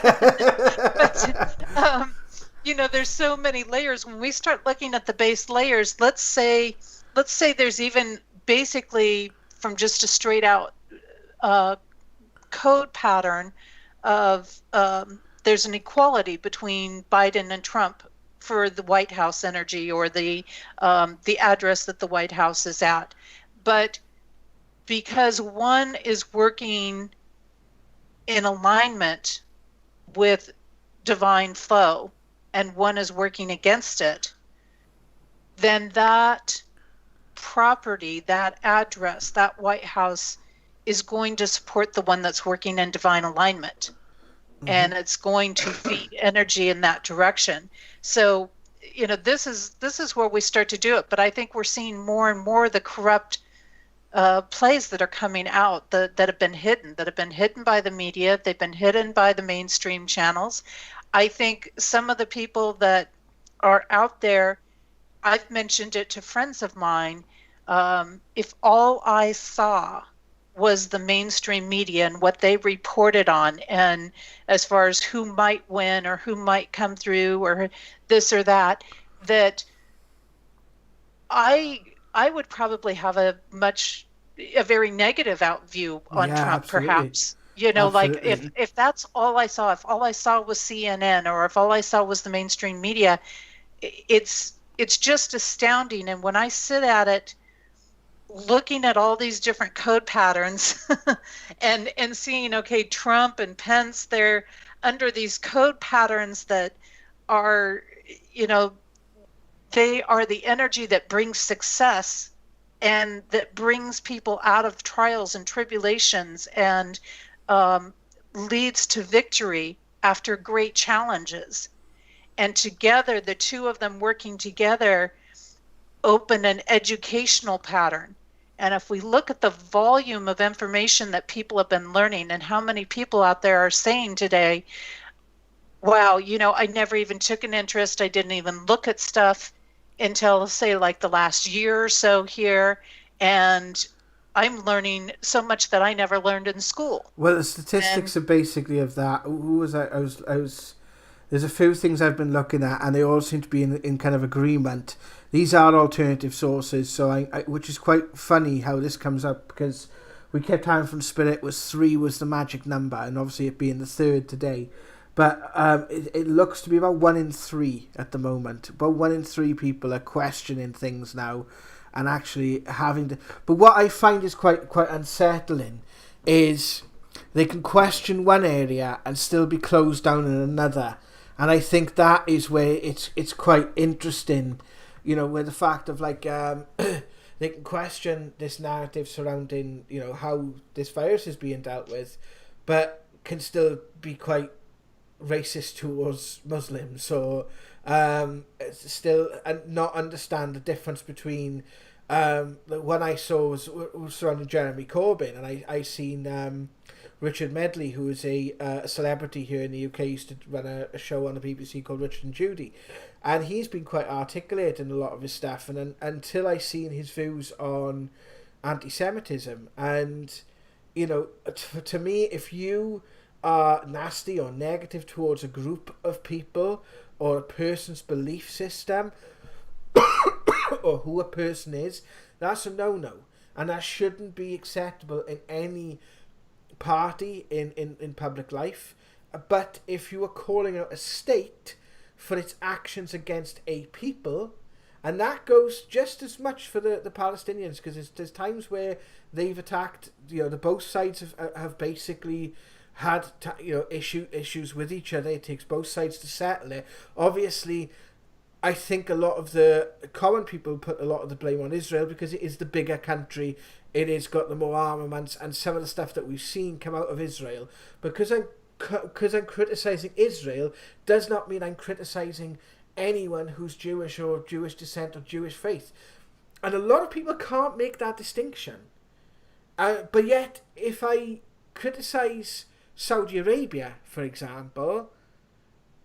Speaker 2: But there's so many layers. When we start looking at the base layers, let's say there's even basically from just a straight out code pattern of there's an equality between Biden and Trump for the White House energy or the address that the White House is at. But because one is working in alignment with divine flow and one is working against it, then that property, that address, that White House is going to support the one that's working in divine alignment. And it's going to feed energy in that direction. So, this is where we start to do it. But I think we're seeing more and more the corrupt plays that are coming out that have been hidden by the media. They've been hidden by the mainstream channels. I think some of the people that are out there, I've mentioned it to friends of mine, if all I saw was the mainstream media and what they reported on, and as far as who might win or who might come through or this or that, that I would probably have a very negative out view on Trump,
Speaker 1: absolutely.
Speaker 2: Perhaps. Like if that's all I saw, if all I saw was CNN, or if all I saw was the mainstream media, it's just astounding. And when I sit at it, looking at all these different code patterns and seeing, okay, Trump and Pence, they're under these code patterns that are, they are the energy that brings success and that brings people out of trials and tribulations and leads to victory after great challenges. And together, the two of them working together open an educational pattern. And if we look at the volume of information that people have been learning, and how many people out there are saying today, wow, I never even took an interest. I didn't even look at stuff until, say, like the last year or so here. And I'm learning so much that I never learned in school.
Speaker 1: Well, the statistics are basically of that. Who was I? I was. There's a few things I've been looking at, and they all seem to be in kind of agreement. These are alternative sources, so which is quite funny how this comes up, because we kept having from Spirit 3 was the magic number, and obviously it being the 3rd today. But it looks to be about 1 in 3 at the moment. About 1 in 3 people are questioning things now, and actually having to. But what I find is quite unsettling is they can question one area and still be closed down in another. And I think that is where it's quite interesting, where the fact of like they can question this narrative surrounding, how this virus is being dealt with, but can still be quite racist towards Muslims, or still and not understand the difference between the one I saw was surrounding Jeremy Corbyn, and I seen Richard Medley, who is a celebrity here in the UK, used to run a show on the BBC called Richard and Judy, and he's been quite articulate in a lot of his stuff, and until I seen his views on anti-Semitism, and to me, if you are nasty or negative towards a group of people or a person's belief system or who a person is, that's a no-no, and that shouldn't be acceptable in any party in public life. But if you are calling out a state for its actions against a people, and that goes just as much for the Palestinians, because there's times where they've attacked, the both sides have basically had issues with each other. It takes both sides to settle it. Obviously, I think a lot of the common people put a lot of the blame on Israel because it is the bigger country. It has got the more armaments, and some of the stuff that we've seen come out of Israel. Because I'm criticising Israel does not mean I'm criticising anyone who's Jewish or Jewish descent or Jewish faith. And a lot of people can't make that distinction. But yet, if I criticise Saudi Arabia, for example,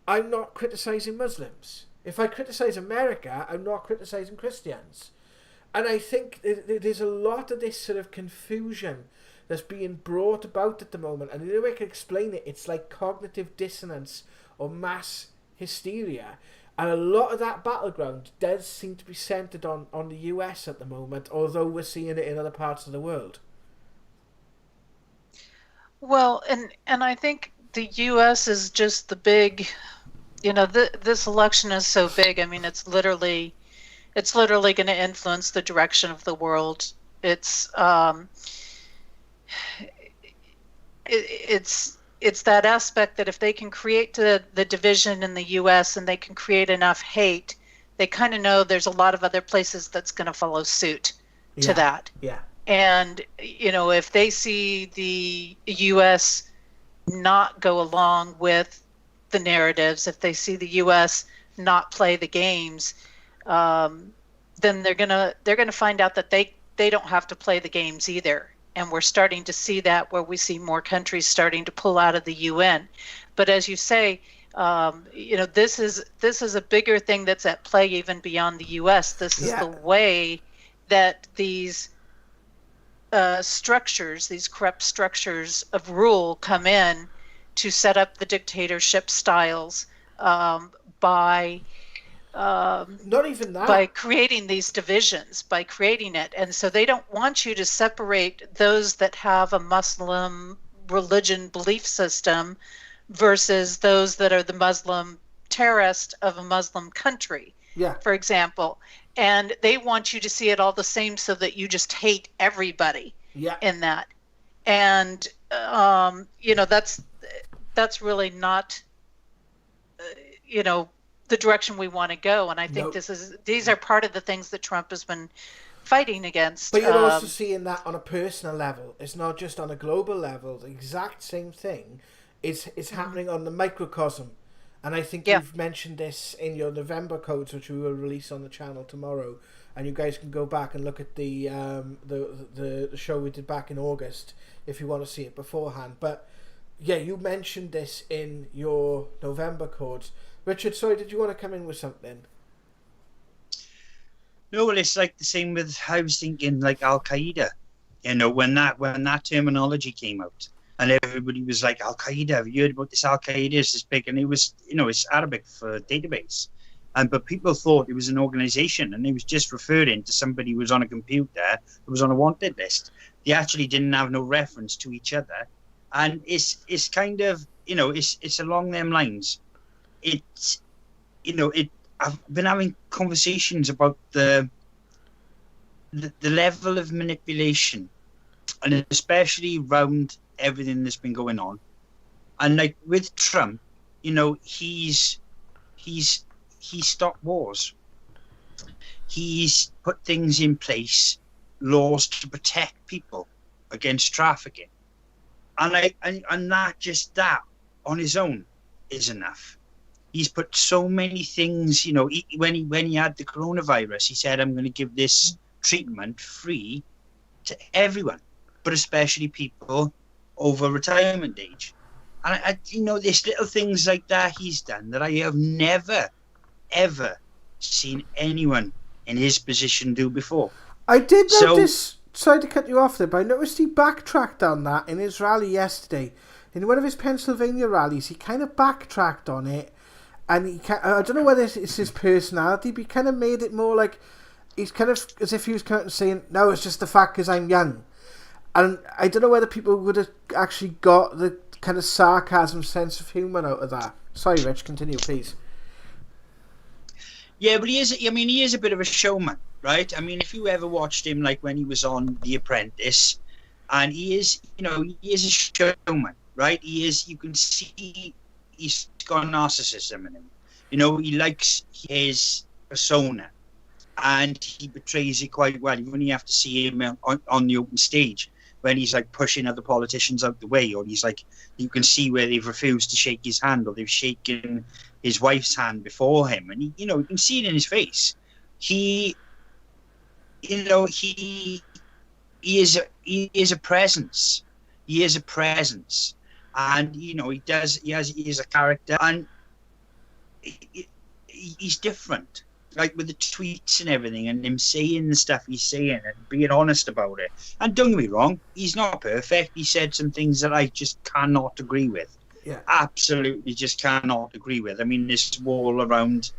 Speaker 1: I'm not criticising Muslims. If I criticise America, I'm not criticising Christians. And I think there's a lot of this sort of confusion that's being brought about at the moment. And the only way I can explain it, it's like cognitive dissonance or mass hysteria. And a lot of that battleground does seem to be centred on the US at the moment, although we're seeing it in other parts of the world.
Speaker 2: Well, and I think the US is just the big, this election is so big. I mean, it's literally going to influence the direction of the world. It's that aspect that if they can create the division in the U.S. and they can create enough hate, they kind of know there's a lot of other places that's going to follow suit to that.
Speaker 1: Yeah.
Speaker 2: And, if they see the U.S. not go along with the narratives, if they see the U.S. not play the games, then they're gonna find out that they don't have to play the games either. And we're starting to see that, where we see more countries starting to pull out of the UN. But as you say, this is a bigger thing that's at play even beyond the U.S. This is the way that these structures, these corrupt structures of rule, come in to set up the dictatorship styles by
Speaker 1: not even that,
Speaker 2: by creating these divisions, by creating it. And so they don't want you to separate those that have a Muslim religion belief system versus those that are the Muslim terrorist of a Muslim country, for example. And they want you to see it all the same, so that you just hate everybody in that. And that's really not the direction we want to go. And I think these are part of the things that Trump has been fighting against.
Speaker 1: But you're also seeing that on a personal level. It's not just on a global level. The exact same thing is happening on the microcosm. And I think you've mentioned this in your November codes, which we will release on the channel tomorrow. And you guys can go back and look at the show we did back in August if you want to see it beforehand. But yeah, you mentioned this in your November codes. Richard, sorry, did you want to come in with something?
Speaker 3: No, well, it's like the same with, I was thinking, like Al Qaeda. When that terminology came out, and everybody was like, Al Qaeda, have you heard about this? Al Qaeda is this big, and it was, it's Arabic for database, but people thought it was an organization, and it was just referring to somebody who was on a computer who was on a wanted list. They actually didn't have no reference to each other, and it's kind of, it's along them lines. I've been having conversations about the level of manipulation, and especially around everything that's been going on. And like with Trump, he's stopped wars. He's put things in place, laws to protect people against trafficking, and not just that on his own is enough. He's put so many things, when he had the coronavirus, he said, I'm going to give this treatment free to everyone, but especially people over retirement age. And there's little things like that he's done that I have never, ever seen anyone in his position do before.
Speaker 1: I did notice, sorry to cut you off there, but I noticed he backtracked on that in his rally yesterday. In one of his Pennsylvania rallies, he kind of backtracked on it. And I don't know whether it's his personality, but he kind of made it more like, he's kind of as if he was kind of saying, no, it's just the fact because I'm young. And I don't know whether people would have actually got the kind of sarcasm sense of humour out of that. Sorry, Rich, continue, please.
Speaker 3: Yeah, but he is a bit of a showman, right? I mean, if you ever watched him, like when he was on The Apprentice, and he is a showman, right? You can see he's got narcissism in him. He likes his persona, and he betrays it quite well. When you have to see him on the open stage, when he's like pushing other politicians out the way, or he's like, you can see where they've refused to shake his hand, or they've shaken his wife's hand before him, and you can see it in his face. He is a presence. He is a presence. And he is a character, and he's different. Like with the tweets and everything, and him saying the stuff he's saying and being honest about it. And don't get me wrong, he's not perfect. He said some things that I just cannot agree with.
Speaker 1: Yeah,
Speaker 3: absolutely, just cannot agree with. I mean, this wall around,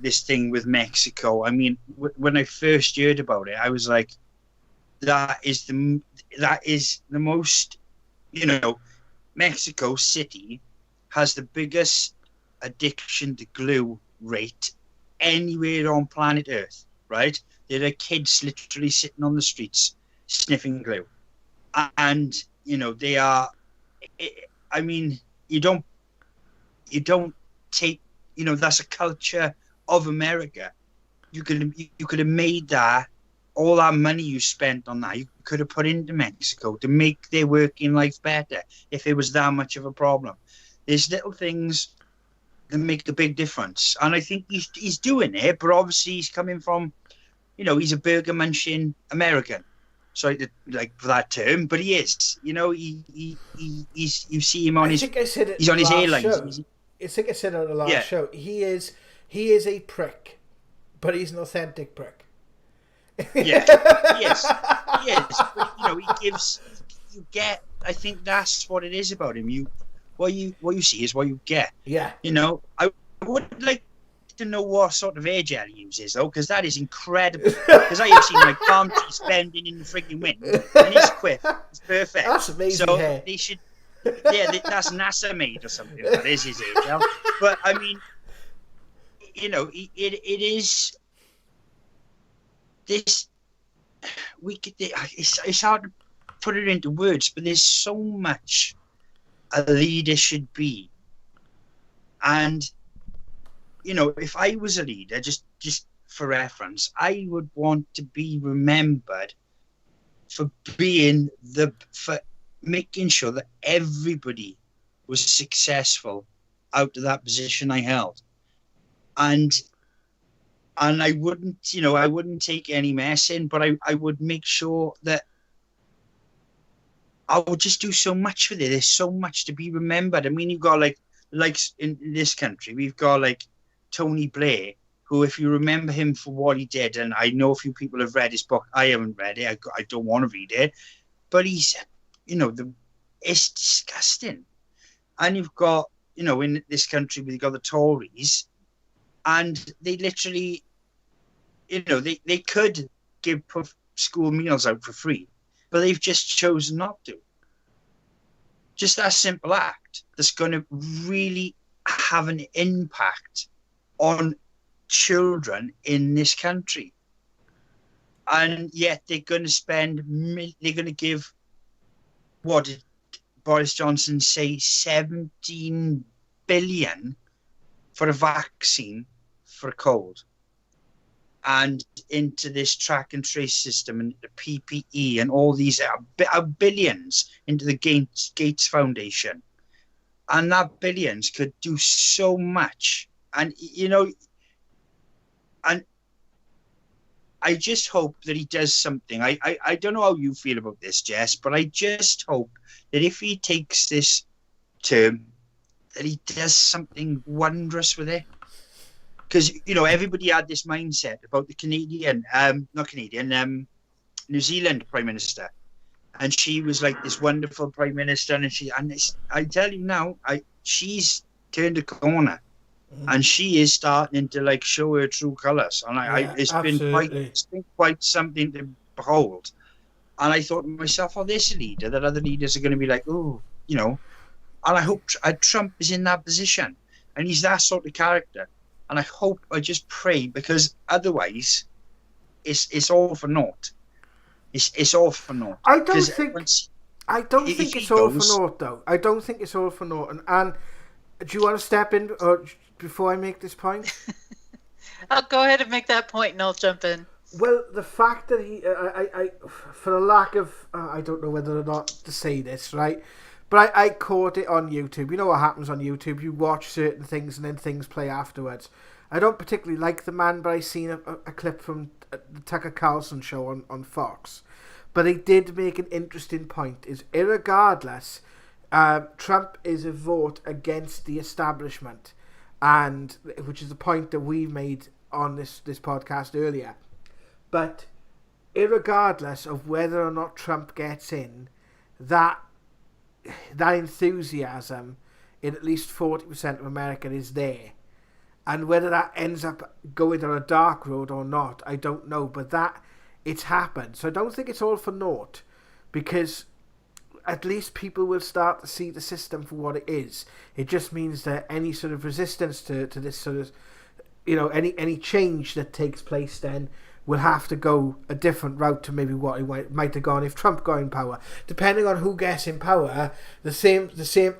Speaker 3: this thing with Mexico. I mean, when I first heard about it, I was like, that is the most, Mexico City has the biggest addiction to glue rate anywhere on planet Earth, right? There are kids literally sitting on the streets sniffing glue. And, they are, I mean, you don't take, that's a culture of America. You could have made that all that money you spent on that, you could have put into Mexico to make their working life better if it was that much of a problem. There's little things that make a big difference. And I think he's doing it, but obviously he's coming from, he's a burger munching American. Sorry to for that term, but he is. He's you see him on he's on his airlines.
Speaker 1: I think I said it on the last show. He is a prick, but he's an authentic prick.
Speaker 3: Yeah, yes. But he gives. You get. I think that's what it is about him. What you see is what you get.
Speaker 1: Yeah.
Speaker 3: I would like to know what sort of air gel he uses though, because that is incredible. Because I have seen palm trees bending in the freaking wind, and his quiff is perfect.
Speaker 1: That's amazing.
Speaker 3: So
Speaker 1: hair.
Speaker 3: they should. Yeah, that's NASA made or something. That is his air gel. But I mean, it is. This it's hard to put it into words, but there's so much a leader should be. And if I was a leader, just for reference, I would want to be remembered for making sure that everybody was successful out of that position I held. And I wouldn't take any mess in, but I would make sure that I would just do so much for it. There's so much to be remembered. I mean, you've got like in this country, we've got like Tony Blair, who, if you remember him for what he did, and I know a few people have read his book. I haven't read it. I don't want to read it, but he's, it's disgusting. And you've got, in this country, we've got the Tories, and they literally, they could put school meals out for free, but they've just chosen not to. Just that simple act that's going to really have an impact on children in this country. And yet they're going to give, what did Boris Johnson say, 17 billion for a vaccine for a cold, and into this track and trace system and the PPE and all these billions into the Gates Foundation. And that billions could do so much. And, and I just hope that he does something. I don't know how you feel about this, Jess, but I just hope that if he takes this term, that he does something wondrous with it. Because, everybody had this mindset about the New Zealand Prime Minister. And she was like this wonderful Prime Minister. And I tell you now, she's turned a corner. And she is starting to show her true colours. And it's been quite something to behold. And I thought to myself, there's a leader that other leaders are going to be like, and I hope Trump is in that position. And he's that sort of character. And I just pray, because otherwise it's all for naught. It's all for naught.
Speaker 1: I don't think it's all for naught, though. I don't think it's all for naught. And do you want to step in before I make this point?
Speaker 2: I'll go ahead and make that point, and I'll jump in.
Speaker 1: Well, the fact that he, for the lack of, I don't know whether or not to say this, right? But I caught it on YouTube. You know what happens on YouTube? You watch certain things and then things play afterwards. I don't particularly like the man, but I seen a clip from the Tucker Carlson show on Fox. But he did make an interesting point. Is irregardless, Trump is a vote against the establishment, and which is the point that we made on this podcast earlier. But irregardless of whether or not Trump gets in, that enthusiasm in at least 40% of America is there. And whether that ends up going down a dark road or not, I don't know. But it's happened. So I don't think it's all for naught, because at least people will start to see the system for what it is. It just means that any sort of resistance to this sort of, any change that takes place then will have to go a different route to maybe what he might have gone if Trump got in power. Depending on who gets in power, the same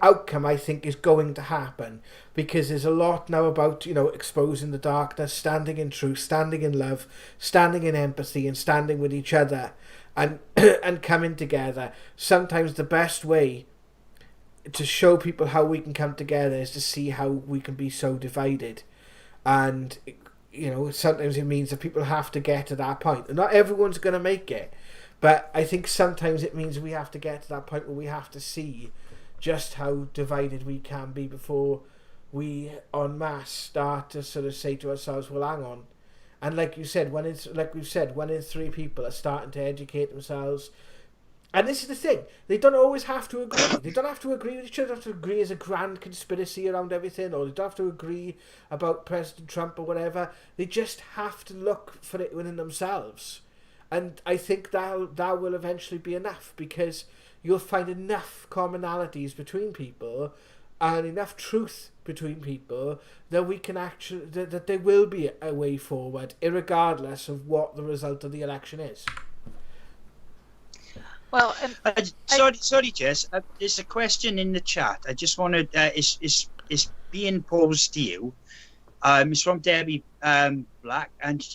Speaker 1: outcome, I think, is going to happen, because there's a lot now about, exposing the darkness, standing in truth, standing in love, standing in empathy, and standing with each other, and and coming together. Sometimes the best way to show people how we can come together is to see how we can be so divided. And sometimes it means that people have to get to that point, and not everyone's going to make it, but I think sometimes it means we have to get to that point where we have to see just how divided we can be before we en masse start to sort of say to ourselves, well, hang on. And like we've said, 1 in 3 people are starting to educate themselves. And this is the thing, they don't always have to agree. They don't have to agree with each other. They don't have to agree as a grand conspiracy around everything, or they don't have to agree about President Trump or whatever. They just have to look for it within themselves. And I think that will eventually be enough, because you'll find enough commonalities between people and enough truth between people that we can actually, that there will be a way forward, irregardless of what the result of the election is.
Speaker 2: Well,
Speaker 3: sorry, Jess. There's a question in the chat. I just wanted it's being posed to you. It's from Debbie Black, and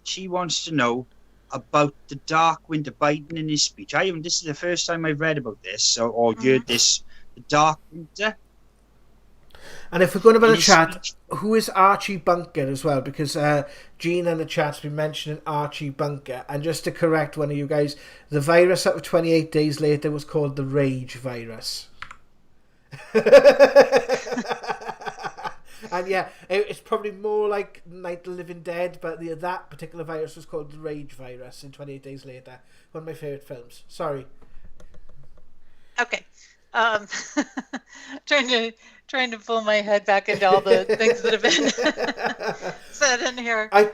Speaker 3: she wants to know about the dark winter Biden in his speech. This is the first time I've read about this or heard this. The dark winter.
Speaker 1: And if we're going about the chat, who is Archie Bunker as well? Because Gene in the chat's been mentioning Archie Bunker. And just to correct one of you guys, the virus up to 28 days later was called the Rage virus. And yeah, it's probably more like Night of the Living Dead, but that particular virus was called the Rage virus in 28 Days Later. One of my favourite films. Sorry.
Speaker 2: Okay. Trying to pull my head back into all the things that have been said in here.
Speaker 1: I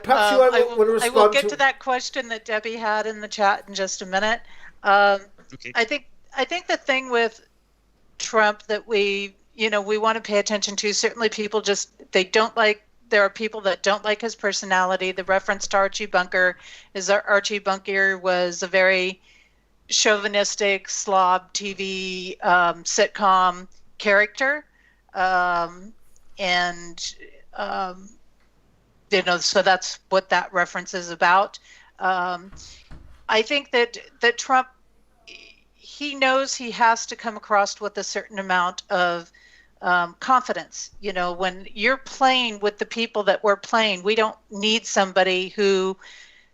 Speaker 2: will get to that question that Debbie had in the chat in just a minute.
Speaker 3: Okay.
Speaker 2: I think the thing with Trump that we want to pay attention to, certainly people there are people that don't like his personality. The reference to Archie Bunker is that Archie Bunker was a very chauvinistic slob TV sitcom character, so that's what that reference is about. I think that Trump, he knows he has to come across with a certain amount of confidence. When you're playing with the people that we're playing, we don't need somebody who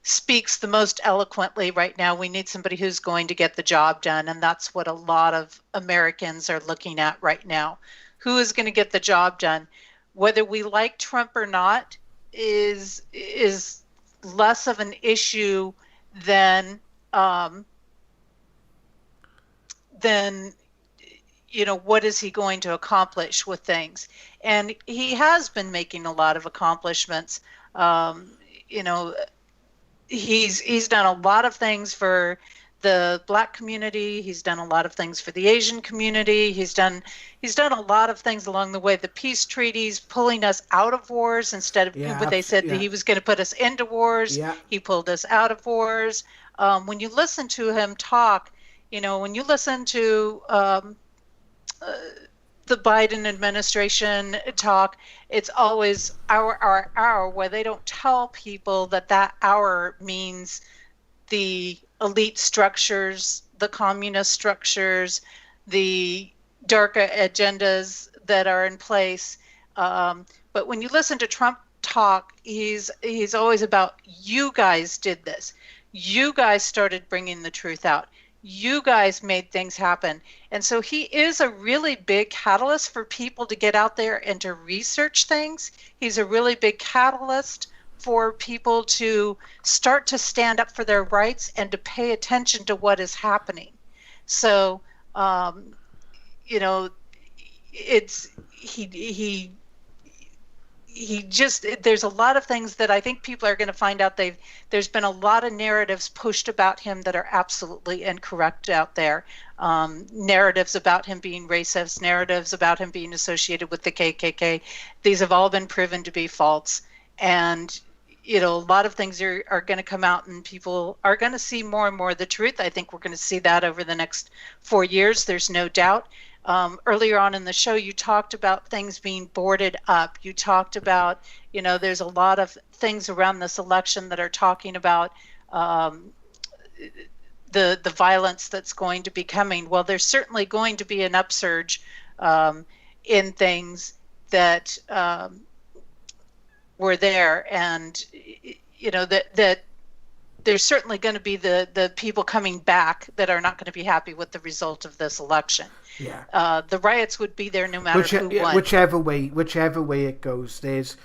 Speaker 2: speaks the most eloquently right now. We need somebody who's going to get the job done, and that's what a lot of Americans are looking at right now. Who is going to get the job done? Whether we like Trump or not is less of an issue than what is he going to accomplish with things? And he has been making a lot of accomplishments. He's done a lot of things for the Black community. He's done a lot of things for the Asian community. He's done a lot of things along the way. The peace treaties, pulling us out of wars instead of what they said that he was going to put us into wars. Yeah. He pulled us out of wars. When you listen to him talk, when you listen to the Biden administration talk, it's always our, where they don't tell people that our means the elite structures, the communist structures, the darker agendas that are in place. But when you listen to Trump talk, he's always about, you guys did this. You guys started bringing the truth out. You guys made things happen. And so he is a really big catalyst for people to get out there and to research things. He's a really big catalyst for people to start to stand up for their rights and to pay attention to what is happening. So, there's a lot of things that I think people are going to find out. There's been a lot of narratives pushed about him that are absolutely incorrect out there. Narratives about him being racist, narratives about him being associated with the KKK. These have all been proven to be false. And, a lot of things are going to come out, and people are going to see more and more of the truth. I think we're going to see that over the next 4 years. There's no doubt. Earlier on in the show, you talked about things being boarded up. You talked about, there's a lot of things around this election that are talking about the violence that's going to be coming. Well, there's certainly going to be an upsurge in things that were there, and that there's certainly going to be the people coming back that are not going to be happy with the result of this election.
Speaker 1: Yeah.
Speaker 2: The riots would be there no matter who won.
Speaker 1: Whichever way it goes, there's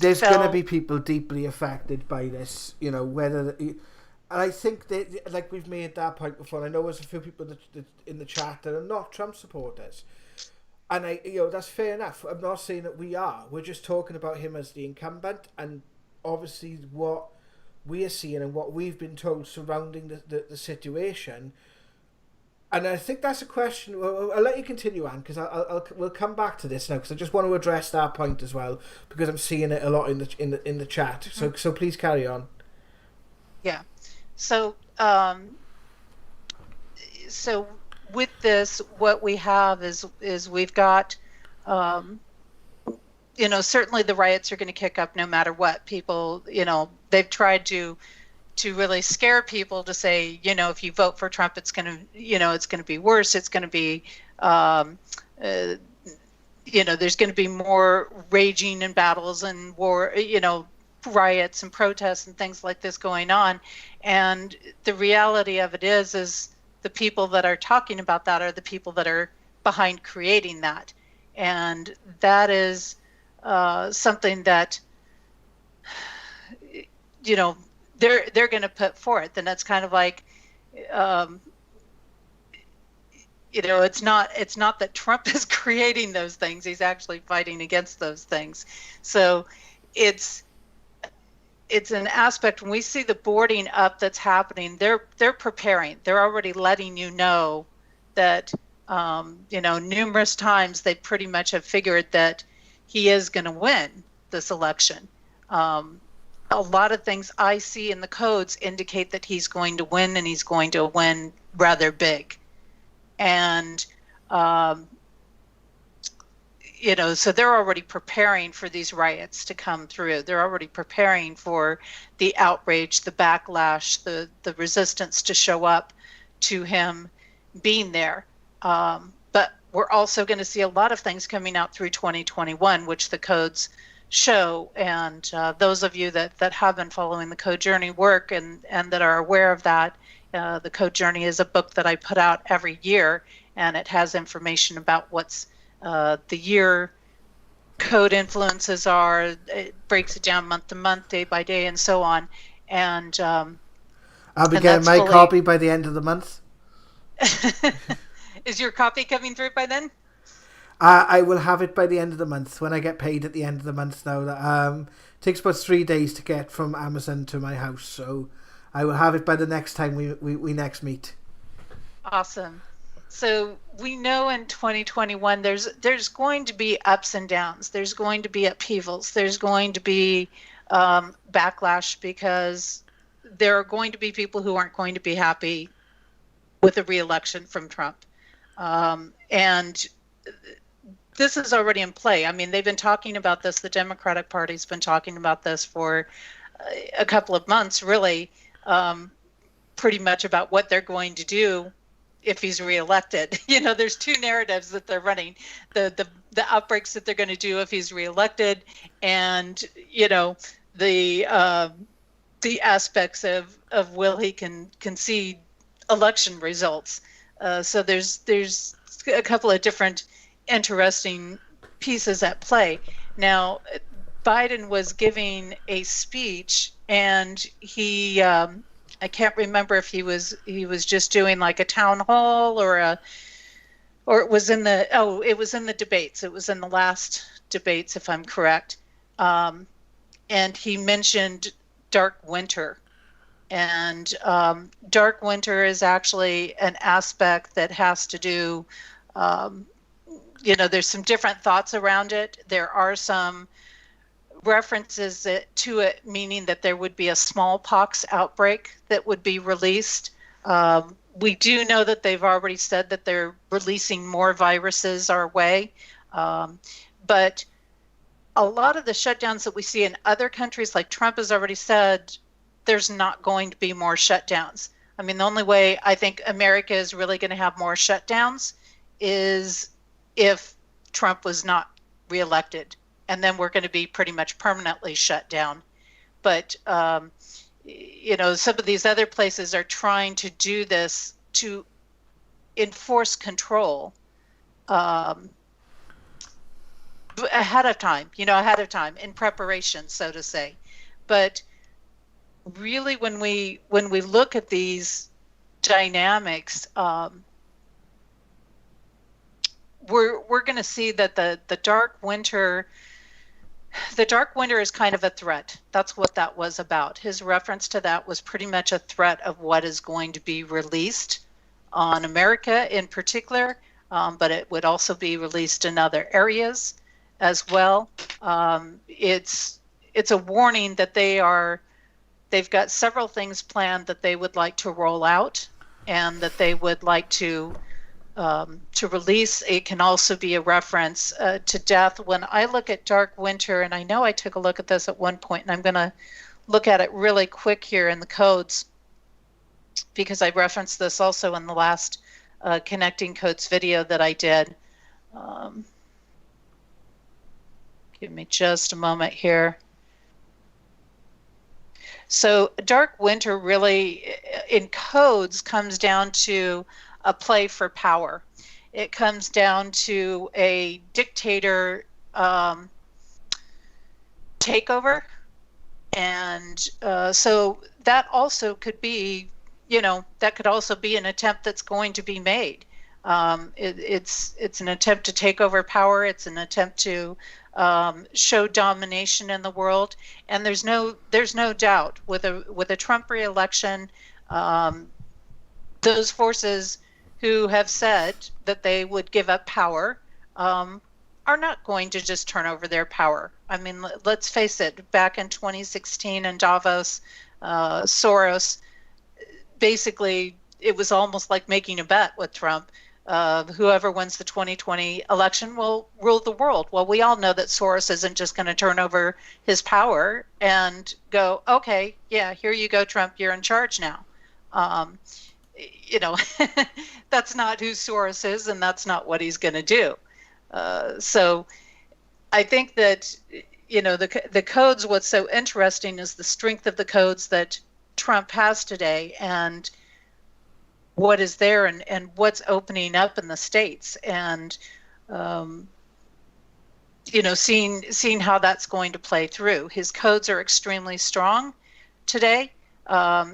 Speaker 2: there's
Speaker 1: going to be people deeply affected by this. Whether. And I think that, like we've made that point before, and I know there's a few people that in the chat that are not Trump supporters. And that's fair enough. I'm not saying that we are. We're just talking about him as the incumbent, and obviously what we are seeing and what we've been told surrounding the situation. And I think that's a question. Well, I'll let you continue, Anne, because we'll come back to this now, because I just want to address that point as well, because I'm seeing it a lot in the chat. So please carry on.
Speaker 2: Yeah. So with this, what we have is we've got, certainly the riots are going to kick up no matter what. People, they've tried to really scare people to say, if you vote for Trump, it's going to, it's going to be worse. It's going to be, there's going to be more raging and battles and war, riots and protests and things like this going on. And the reality of it is the people that are talking about that are the people that are behind creating that. And that is something that, they're going to put forth. And that's kind of like, it's not that Trump is creating those things. He's actually fighting against those things. So it's an aspect when we see the boarding up that's happening, they're preparing. They're already letting you know that, numerous times they pretty much have figured that he is going to win this election. A lot of things I see in the codes indicate that he's going to win, and he's going to win rather big. And, so they're already preparing for these riots to come through. They're already preparing for the outrage, the backlash, the resistance to show up to him being there. But we're also going to see a lot of things coming out through 2021, which the codes show. And those of you that have been following the Code Journey work and that are aware of that, the Code Journey is a book that I put out every year, and it has information about what's the year code influences are. It breaks it down month to month, day by day, and so on. And
Speaker 1: I'll be getting my copy by the end of the month.
Speaker 2: Is your copy coming through by then?
Speaker 1: I will have it by the end of the month, when I get paid at the end of the month now. That takes about 3 days to get from Amazon to my house, so I will have it by the next time we next meet.
Speaker 2: Awesome. So we know in 2021 there's going to be ups and downs. There's going to be upheavals. There's going to be backlash, because there are going to be people who aren't going to be happy with a re-election from Trump. And this is already in play. I mean, they've been talking about this. The Democratic Party's been talking about this for a couple of months, really, pretty much about what they're going to do if he's reelected. There's two narratives that they're running: the outbreaks that they're going to do if he's reelected, and the aspects of will he concede election results. So there's a couple of different interesting pieces at play. Now, Biden was giving a speech, and he I can't remember if he was just doing like a town hall or it was in the debates. It was in the last debates, if I'm correct. And he mentioned dark winter. And dark winter is actually an aspect that has to do, there's some different thoughts around it. There are some references to it, meaning that there would be a smallpox outbreak that would be released. We do know that they've already said that they're releasing more viruses our way. But a lot of the shutdowns that we see in other countries, like Trump has already said, there's not going to be more shutdowns. I mean, the only way I think America is really going to have more shutdowns is if Trump was not reelected. And then we're going to be pretty much permanently shut down. But, you know, some of these other places are trying to do this to enforce control ahead of time, in preparation, so to say. But really, when we look at these dynamics, we're going to see that the dark winter is kind of a threat. That's what that was about. His reference to that was pretty much a threat of what is going to be released on America in particular, but it would also be released in other areas as well. It's a warning that they've got several things planned that they would like to roll out and that they would like to release. It can also be a reference to death. When I look at Dark Winter, and I know I took a look at this at one point, and I'm going to look at it really quick here in the codes, because I referenced this also in the last Connecting Codes video that I did. Give me just a moment here. So Dark Winter really, in codes, comes down to a play for power. It comes down to a dictator takeover. And so that also could be, that could also be an attempt that's going to be made. It's an attempt to take over power. It's an attempt to show domination in the world. And there's no doubt with a Trump re-election, those forces who have said that they would give up power are not going to just turn over their power. I mean, let's face it, back in 2016 in Davos, Soros, basically, it was almost like making a bet with Trump. Whoever wins the 2020 election will rule the world. Well, we all know that Soros isn't just going to turn over his power and go, okay, yeah, here you go, Trump, you're in charge now. That's not who Soros is, and that's not what he's going to do. So I think that, the codes, what's so interesting is the strength of the codes that Trump has today and what is there and what's opening up in the States, and, seeing how that's going to play through. His codes are extremely strong today.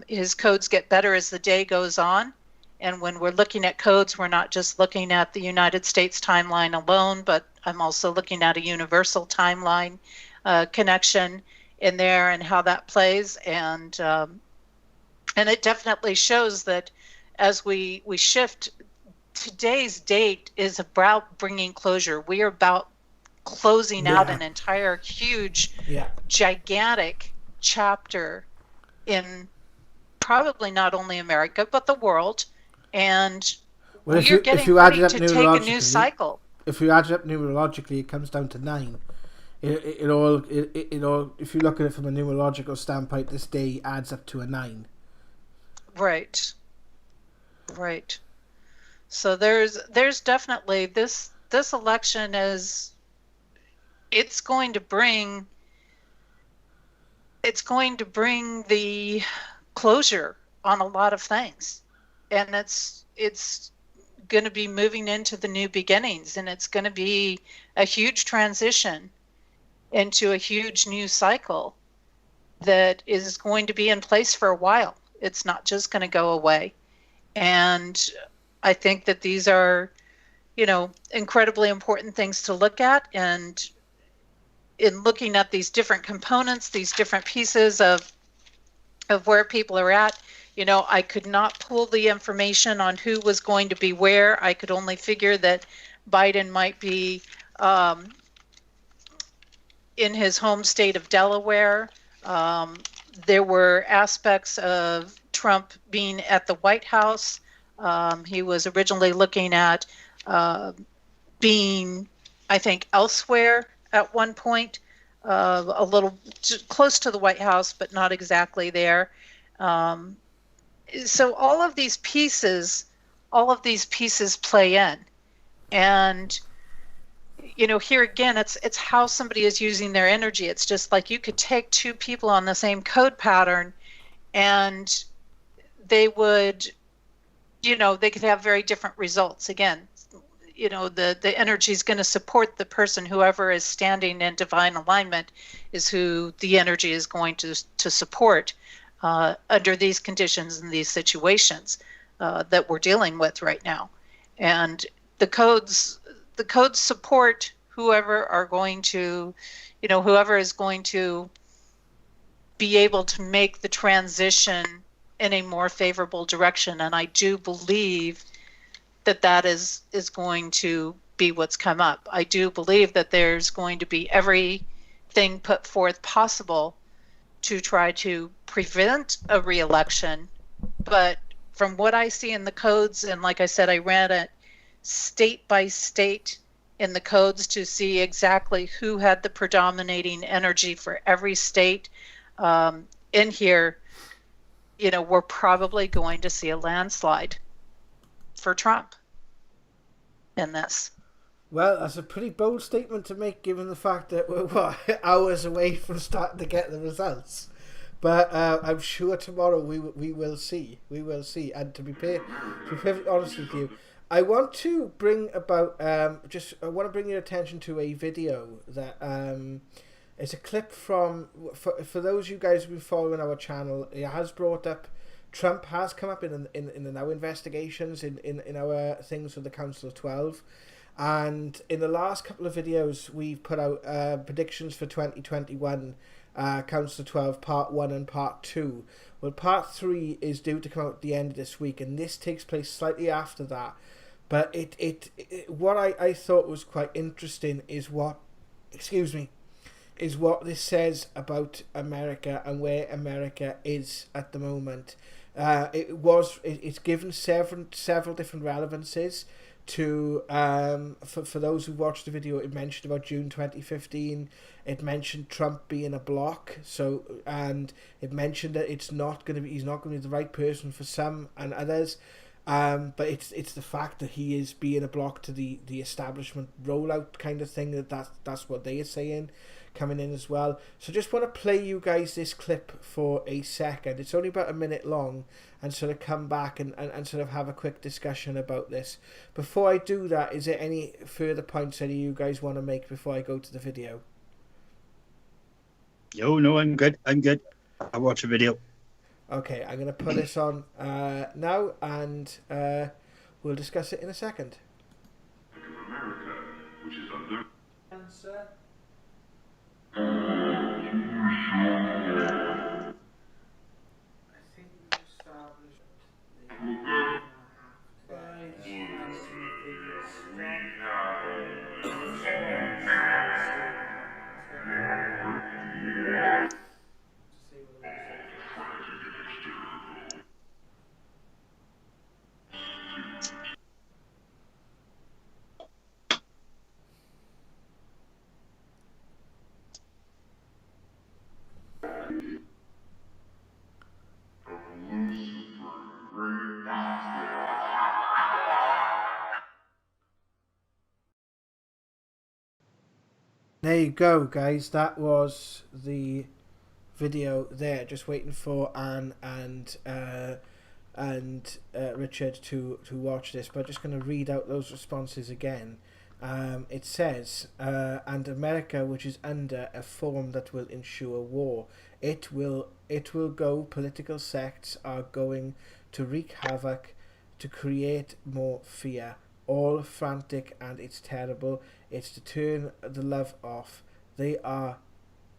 Speaker 2: His codes get better as the day goes on. And when we're looking at codes, we're not just looking at the United States timeline alone, but I'm also looking at a universal timeline connection in there and how that plays. And it definitely shows that as we shift, today's date is about bringing closure. We are about closing out an entire huge, gigantic chapter in probably not only America, but the world. And we're getting ready to take a new cycle.
Speaker 1: If you add it up numerologically, it comes down to 9. It all, if you look at it from a numerological standpoint, this day adds up to a 9. Right. So there's definitely this election it's going to bring the closure on a lot of things, and it's going to be moving into the new beginnings, and it's going to be a huge transition into a huge new cycle that is going to be in place for a while. It's not just going to go away. And I think that these are, incredibly important things to look at. And in looking at these different components, these different pieces of where people are at, I could not pull the information on who was going to be where. I could only figure that Biden might be
Speaker 2: in his home state of Delaware. There were aspects of Trump being at the White House. He was originally looking at being, I think, elsewhere at one point, a little close to the White House, but not exactly there. So all of these pieces play in. And, you know, here again, it's how somebody is using their energy. It's just like you could take two people on the same code pattern and they would, you know, they could have very different results. Again, you know, the energy is going to support the person. Whoever is standing in divine alignment is who the energy is going to support under these conditions and these situations that we're dealing with right now. And the codes support whoever are going to, you know, whoever is going to be able to make the transition in a more favorable direction. And I do believe that is going to be what's come up. I do believe that there's going to be everything put forth possible to try to prevent a re-election. But from what I see in the codes, and like I said, I ran it state by state in the codes to see exactly who had the predominating energy for every state. In here, you know, we're probably going to see a landslide for Trump in this.
Speaker 1: Well, that's a pretty bold statement to make, given the fact that we're hours away from starting to get the results. But I'm sure tomorrow we will see. We will see. And to be perfectly honest with you, I want to bring about I want to bring your attention to a video that it's a clip from for those of you guys who've been following our channel. It has brought up. Trump has come up in the now investigations in our things with the Council of 12, and in the last couple of videos we've put out predictions for 2021 Council of 12 Part 1 and Part 2. Well, Part 3 is due to come out at the end of this week, and this takes place slightly after that. But what I thought was quite interesting is what this says about America and where America is at the moment. It's given several different relevances to for those who watched the video. It mentioned about June 2015. It mentioned Trump being a block, and it mentioned that he's not going to be the right person for some and others. But it's the fact that he is being a block to the establishment rollout kind of thing. That's what they are saying coming in as well. So just want to play you guys this clip for a second. It's only about a minute long, and sort of come back and sort of have a quick discussion about this. Before I do that, is there any further points any of you guys want to make before I go to the video?
Speaker 3: No, I'm good. I'll watch a video.
Speaker 1: Okay, I'm going to put this on now, and we'll discuss it in a second.
Speaker 4: America, which is under
Speaker 1: Answer. I think we've established There you go, guys. That was the video there. Just waiting for Anne and Richard to watch this, but just going to read out those responses again. It says, and America, which is under a form that will ensure war, it will go. Political sects are going to wreak havoc, to create more fear. All frantic, and it's terrible. It's to turn the love off. They are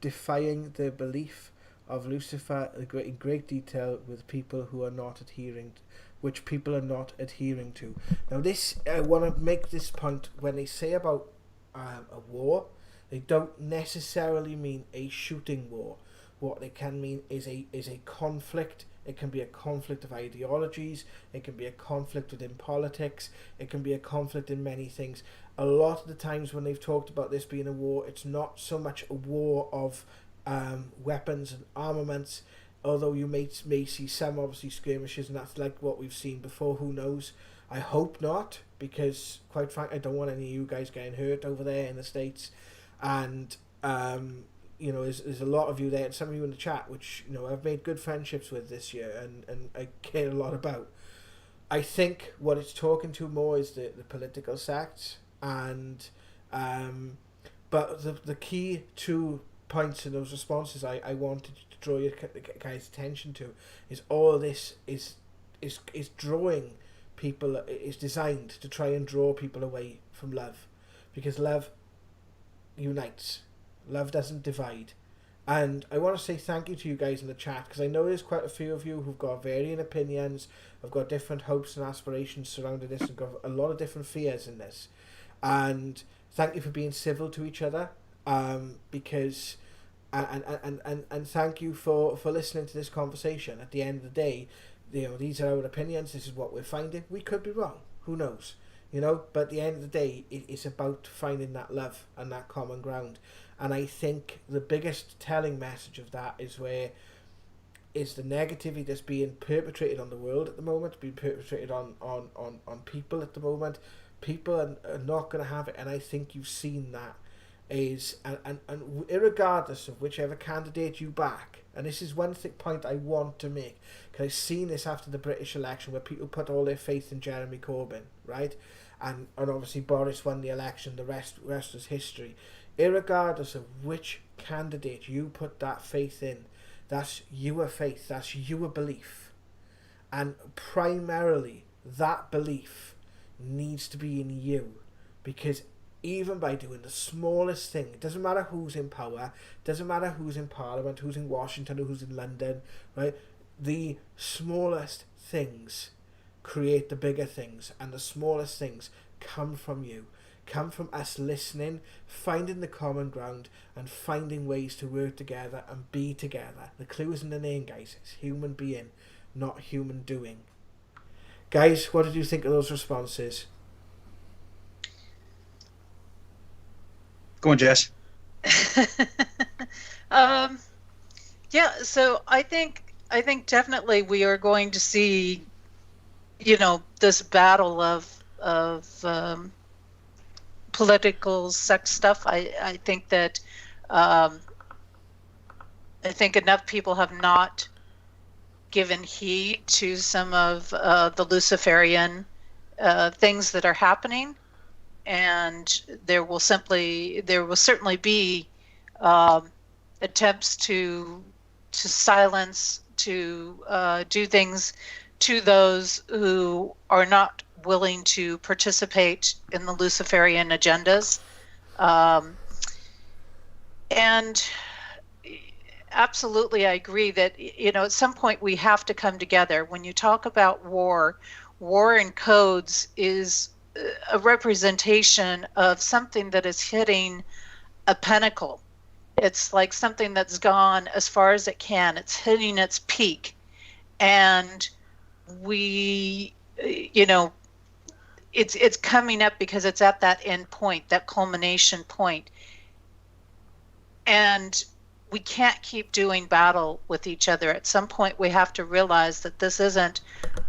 Speaker 1: defying the belief of Lucifer in great detail with people who are not adhering, which people are not adhering to. Now, this I want to make this point when they say about a war. They don't necessarily mean a shooting war. What they can mean is a conflict. It can be a conflict of ideologies. It can be a conflict within politics. It can be a conflict in many things. A lot of the times when they've talked about this being a war, it's not so much a war of weapons and armaments, although you may see some obviously skirmishes, and that's like what we've seen before. Who knows? I hope not, because quite frankly, I don't want any of you guys getting hurt over there in the States. And you know, there's a lot of you there, and some of you in the chat, which, you know, I've made good friendships with this year, and I care a lot about. I think what it's talking to more is the political sects, and but the key 2 points in those responses I wanted to draw your guys' attention to is all this is drawing people, is designed to try and draw people away from love, because love unites. Love doesn't divide. And I want to say thank you to you guys in the chat, because I know there's quite a few of you who've got varying opinions, have got different hopes and aspirations surrounding this, and got a lot of different fears in this. And thank you for being civil to each other, because and thank you for listening to this conversation. At the end of the day, you know, these are our opinions, this is what we're finding. We could be wrong, who knows, you know, but at the end of the day, it's about finding that love and that common ground. And I think the biggest telling message of that is the negativity that's being perpetrated on the world at the moment, being perpetrated on people at the moment. People are not going to have it, and I think you've seen that. And irregardless of whichever candidate you back, and this is one point I want to make, because I've seen this after the British election, where people put all their faith in Jeremy Corbyn, right? And obviously Boris won the election, the rest was history. Irregardless of which candidate you put that faith in, that's your faith, that's your belief. And primarily, that belief needs to be in you, because even by doing the smallest thing, it doesn't matter who's in power, it doesn't matter who's in Parliament, who's in Washington, or who's in London, right? The smallest things create the bigger things, and the smallest things come from you. Come from us listening, finding the common ground, and finding ways to work together and be together. The clue is in the name, guys. It's human being, not human doing. Guys, what did you think of those responses?
Speaker 3: Go on, Jess.
Speaker 2: Yeah, so I think definitely we are going to see, you know, this battle of political sex stuff. I think that I think enough people have not given heed to some of the Luciferian things that are happening, and there will certainly be attempts to silence, to do things to those who are not willing to participate in the Luciferian agendas. And absolutely, I agree that, you know, at some point we have to come together. When you talk about war in codes is a representation of something that is hitting a pinnacle. It's like something that's gone as far as it can. It's hitting its peak. And we, you know, it's coming up because it's at that end point, that culmination point. And we can't keep doing battle with each other. At some point, we have to realize that this isn't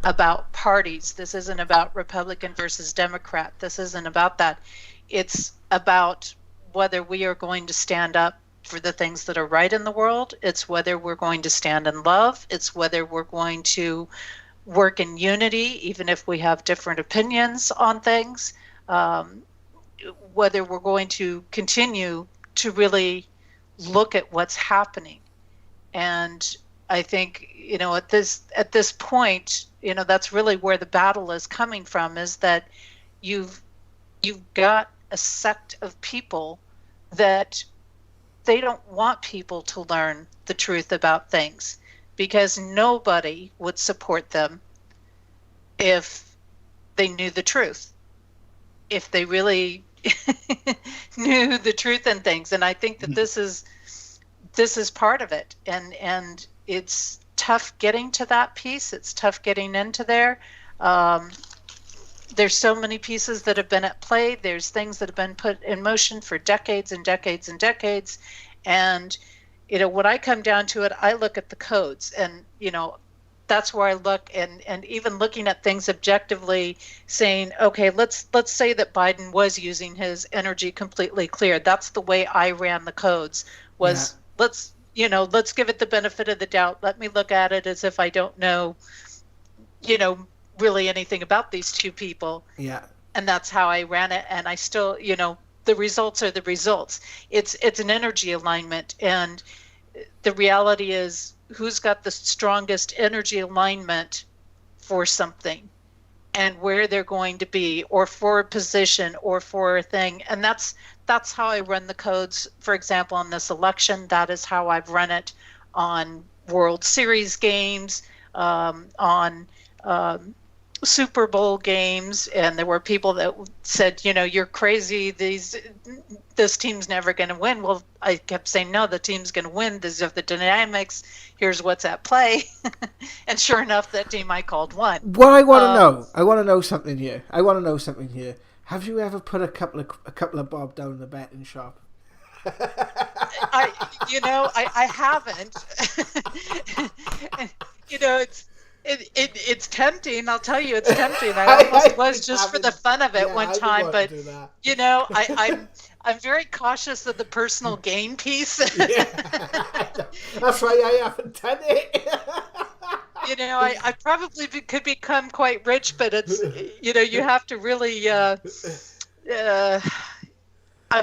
Speaker 2: about parties. This isn't about Republican versus Democrat. This isn't about that. It's about whether we are going to stand up for the things that are right in the world. It's whether we're going to stand in love. It's whether we're going to work in unity, even if we have different opinions on things. Whether we're going to continue to really look at what's happening. And I think, you know, at this point, you know, that's really where the battle is coming from, is that you've got a sect of people that they don't want people to learn the truth about things, because nobody would support them if they knew the truth. If they really knew the truth in things. And I think that this is part of it. And it's tough getting to that piece. It's tough getting into there. There's so many pieces that have been at play. There's things that have been put in motion for decades and decades and decades. And, when I come down to it, I look at the codes, and, that's where I look, and even looking at things objectively, saying, okay, let's say that Biden was using his energy completely clear. That's the way I ran the codes, was let's give it the benefit of the doubt. Let me look at it as if I don't know, really anything about these two people.
Speaker 1: Yeah.
Speaker 2: And that's how I ran it. And I still, the results are the results. It's an energy alignment. And the reality is, who's got the strongest energy alignment for something and where they're going to be, or for a position, or for a thing. And that's how I run the codes. For example, on this election, that is how I've run it on World Series games, on Super Bowl games. And there were people that said, you're crazy. This team's never going to win. Well, I kept saying, no, the team's going to win. These are the dynamics. Here's what's at play. And sure enough, that team I called won.
Speaker 1: What I want to know something here. Have you ever put a couple of bob down in the betting shop?
Speaker 2: I haven't. It's tempting. I'll tell you, it's tempting. I almost was just for the fun of it one time, but I'm very cautious of the personal gain piece.
Speaker 1: That's why I haven't done it.
Speaker 2: I probably could become quite rich, but it's you have to really. I'm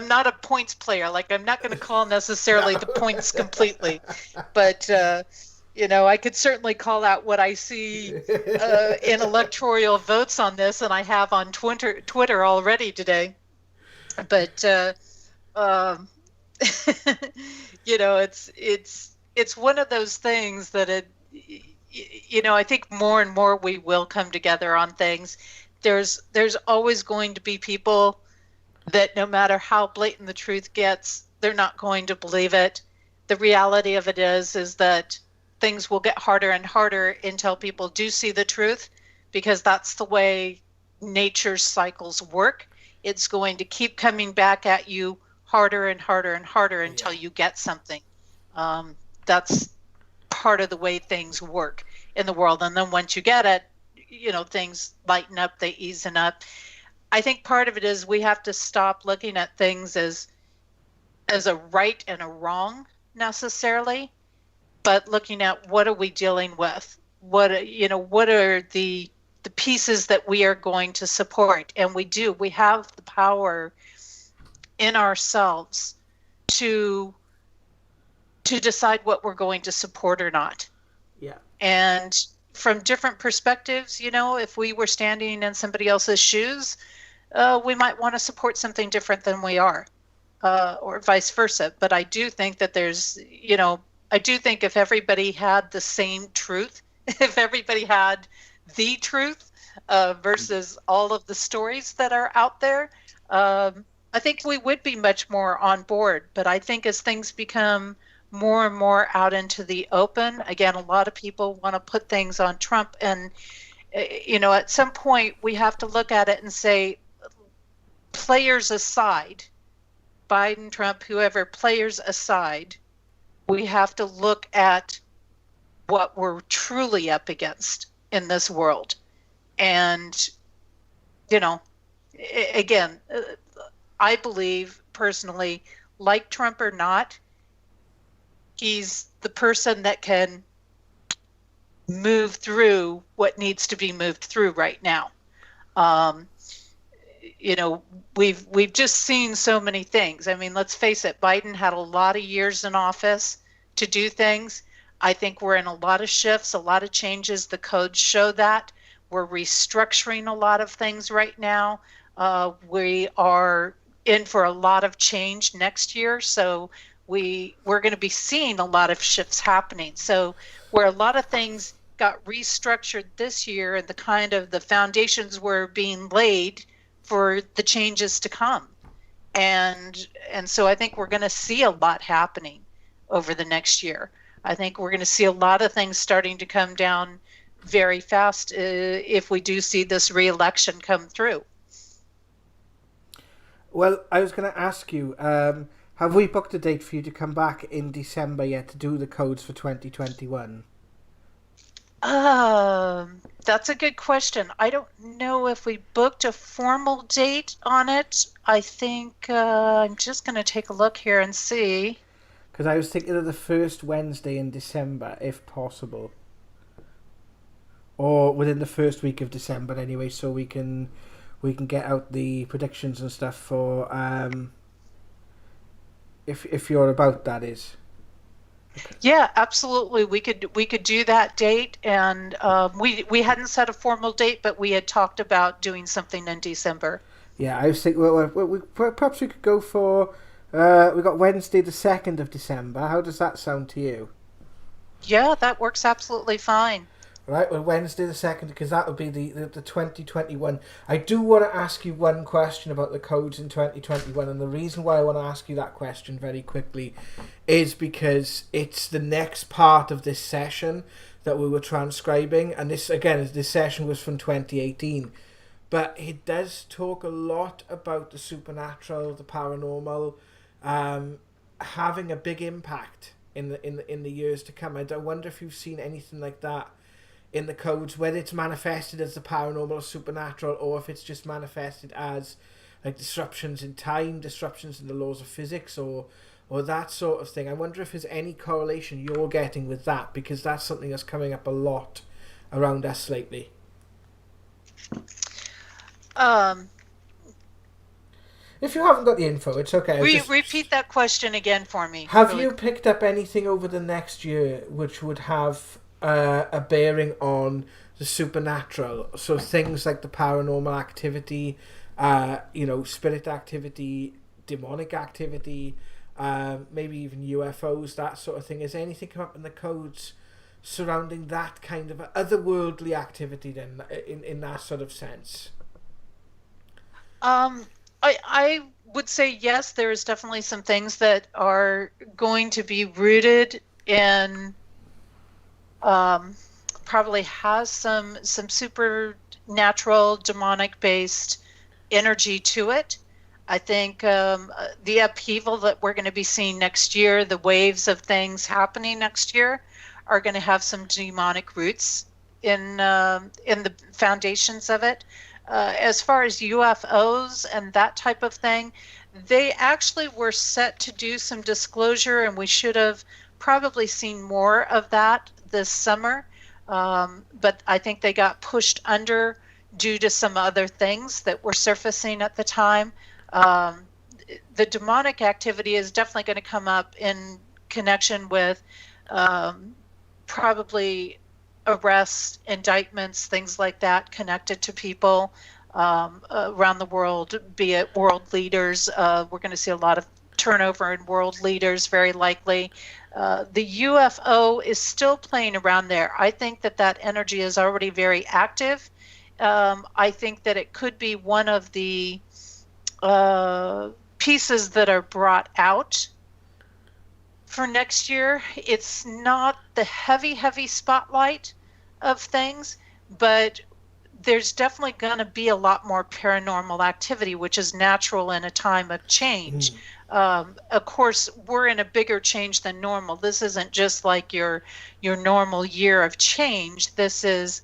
Speaker 2: not a points player. Like, I'm not going to call necessarily the points completely, but. I could certainly call out what I see in electoral votes on this, and I have on Twitter already today. But it's one of those things that I think more and more we will come together on things. There's always going to be people that, no matter how blatant the truth gets, they're not going to believe it. The reality of it is that things will get harder and harder until people do see the truth, because that's the way nature's cycles work. It's going to keep coming back at you harder and harder and harder until you get something. That's part of the way things work in the world. And then once you get it, things lighten up, they easen up. I think part of it is we have to stop looking at things as a right and a wrong necessarily, but looking at what are we dealing with? What are the pieces that we are going to support? And we have the power in ourselves to decide what we're going to support or not.
Speaker 1: Yeah. And
Speaker 2: from different perspectives, if we were standing in somebody else's shoes, we might want to support something different than we are, or vice versa. But I do think that if everybody had the same truth, if everybody had the truth versus all of the stories that are out there, I think we would be much more on board. But I think as things become more and more out into the open, again, a lot of people want to put things on Trump. And, at some point we have to look at it and say, players aside, Biden, Trump, whoever, players aside, we have to look at what we're truly up against in this world. And, again, I believe personally, like Trump or not, he's the person that can move through what needs to be moved through right now. We've just seen so many things. I mean, let's face it, Biden had a lot of years in office to do things. I think we're in a lot of shifts, a lot of changes. The codes show that. We're restructuring a lot of things right now. We are in for a lot of change next year. So we're going to be seeing a lot of shifts happening. So where a lot of things got restructured this year and the foundations were being laid for the changes to come. and so I think we're going to see a lot happening over the next year. I think we're going to see a lot of things starting to come down very fast if we do see this re-election come through.
Speaker 1: Well, I was going to ask you, have we booked a date for you to come back in December yet to do the codes for 2021?
Speaker 2: That's a good question. I don't know if we booked a formal date on it. I think I'm just going to take a look here and see.
Speaker 1: Because I was thinking of the first Wednesday in December, if possible. Or within the first week of December anyway, so we can get out the predictions and stuff for if you're about, that is. Okay.
Speaker 2: Yeah, absolutely. We could do that date, and we hadn't set a formal date, but we had talked about doing something in December.
Speaker 1: Yeah, I was thinking, perhaps we could go for we got Wednesday the 2nd of December. How does that sound to you?
Speaker 2: Yeah, that works absolutely fine.
Speaker 1: Right, well, Wednesday the 2nd, because that would be the 2021. I do want to ask you one question about the codes in 2021, and the reason why I want to ask you that question very quickly is because it's the next part of this session that we were transcribing, and this session was from 2018, but it does talk a lot about the supernatural, the paranormal, having a big impact in the years to come. I wonder if you've seen anything like that in the codes, whether it's manifested as the paranormal or supernatural, or if it's just manifested as like disruptions in time, disruptions in the laws of physics, or that sort of thing. I wonder if there's any correlation you're getting with that, because that's something that's coming up a lot around us lately. If you haven't got the info, it's okay.
Speaker 2: Repeat that question again for me.
Speaker 1: Have you picked up anything over the next year which would have a bearing on the supernatural? So things like the paranormal activity, spirit activity, demonic activity, maybe even UFOs, that sort of thing. Has anything come up in the codes surrounding that kind of otherworldly activity then, in that sort of sense?
Speaker 2: I would say yes, there is definitely some things that are going to be rooted in probably has some supernatural, demonic-based energy to it. I think the upheaval that we're going to be seeing next year, the waves of things happening next year, are going to have some demonic roots in the foundations of it. As far as UFOs and that type of thing, they actually were set to do some disclosure, and we should have probably seen more of that this summer. But I think they got pushed under due to some other things that were surfacing at the time. The demonic activity is definitely going to come up in connection with probably arrests, indictments, things like that connected to people around the world, be it world leaders. We're going to see a lot of turnover in world leaders, very likely. The UFO is still playing around there. I think that energy is already very active. I think that it could be one of the pieces that are brought out for next year. It's not the heavy spotlight of things, but there's definitely going to be a lot more paranormal activity, which is natural in a time of change. Of course, we're in a bigger change than normal. This isn't just like your normal year of change. This is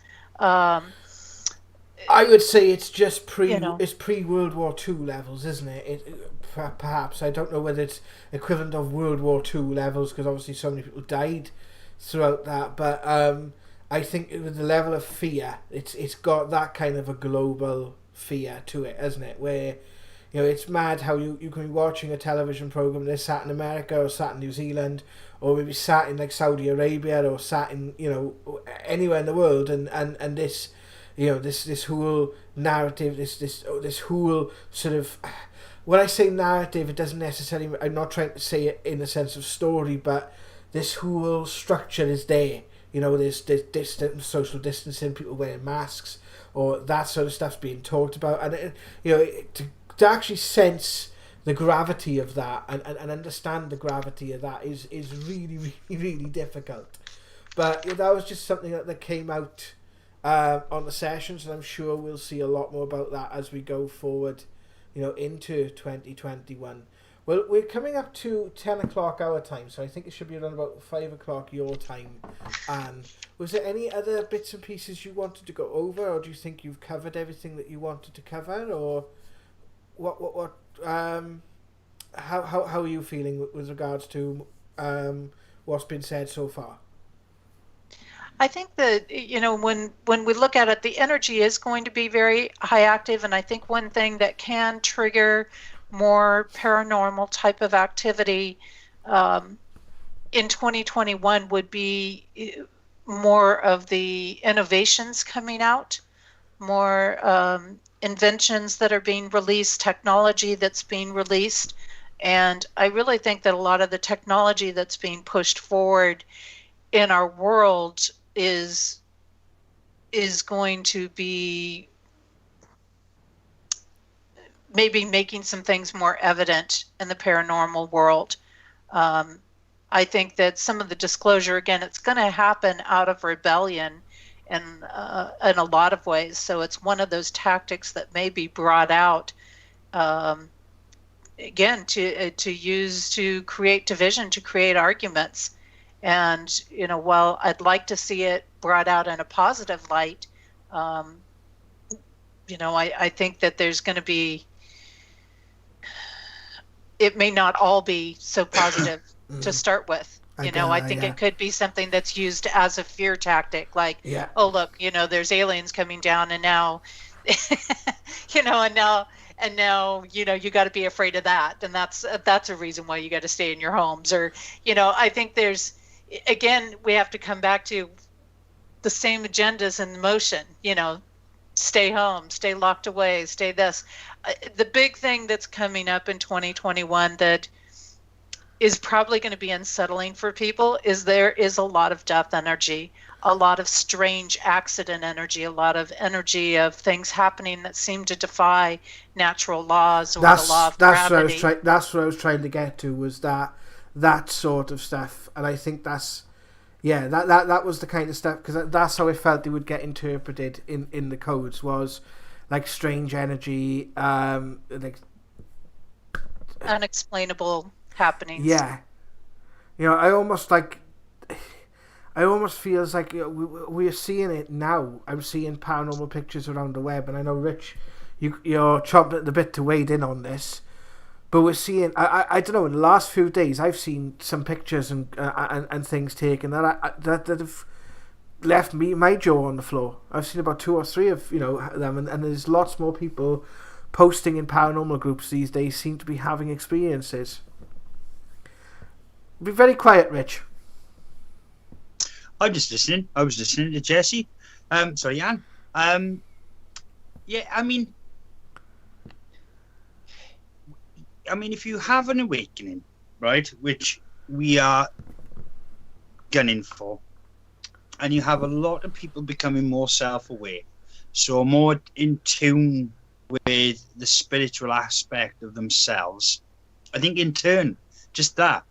Speaker 1: I would say it's just pre-World War II levels, isn't it? Perhaps. I don't know whether it's equivalent of World War II levels, because obviously so many people died throughout that. But I think with the level of fear, it's got that kind of a global fear to it, hasn't it? Where, you know, it's mad how you can be watching a television program that's sat in America or sat in New Zealand, or maybe sat in like Saudi Arabia, or sat in, you know, anywhere in the world, and this, you know, this whole narrative, this whole sort of, when I say narrative, it doesn't necessarily, I'm not trying to say it in the sense of story, but this whole structure is there. You know, there's distance, social distancing, people wearing masks, or that sort of stuff's being talked about, and you know, to actually sense the gravity of that and understand the gravity of that is really, really, really difficult. But that was just something that came out on the sessions, and I'm sure we'll see a lot more about that as we go forward, into 2021. Well, we're coming up to 10 o'clock our time, so I think it should be around about 5 o'clock your time. And was there any other bits and pieces you wanted to go over, or do you think you've covered everything that you wanted to cover, or what how are you feeling with regards to what's been said so far?
Speaker 2: I think that, when we look at it, the energy is going to be very high active. And I think one thing that can trigger more paranormal type of activity in 2021 would be more of the innovations coming out, more inventions that are being released, technology that's being released. And I really think that a lot of the technology that's being pushed forward in our world is going to be maybe making some things more evident in the paranormal world. I think that some of the disclosure, again, it's going to happen out of rebellion in a lot of ways. So it's one of those tactics that may be brought out again to use to create division, to create arguments. And, while I'd like to see it brought out in a positive light, I think that there's going to be, it may not all be so positive to start with. I think it could be something that's used as a fear tactic, like, oh, look, there's aliens coming down, and now, and now, you got to be afraid of that. And that's a reason why you got to stay in your homes. Or, I think there's, again, we have to come back to the same agendas in motion, stay home, stay locked away, stay this. The big thing that's coming up in 2021 that is probably going to be unsettling for people is there is a lot of death energy, a lot of strange accident energy, a lot of energy of things happening that seem to defy natural laws or the law of gravity.
Speaker 1: That's what I was trying to get to, was that sort of stuff. And I think that was the kind of stuff, because that's how I felt it would get interpreted in the codes, was like strange energy, like
Speaker 2: unexplainable happenings.
Speaker 1: Yeah, I almost feels like we're seeing it now. I'm seeing paranormal pictures around the web, and I know, Rich, you're chomping at the bit to wade in on this. But we're seeing, I don't know, in the last few days, I've seen some pictures and things taken that have left my jaw on the floor. I've seen about 2 or 3 of them, and there's lots more people posting in paranormal groups these days seem to be having experiences. Be very quiet, Rich.
Speaker 3: I'm just listening. I was listening to Jesse. Sorry, Jan. Yeah, I mean, if you have an awakening, right, which we are gunning for, and you have a lot of people becoming more self-aware, so more in tune with the spiritual aspect of themselves, I think in turn, just that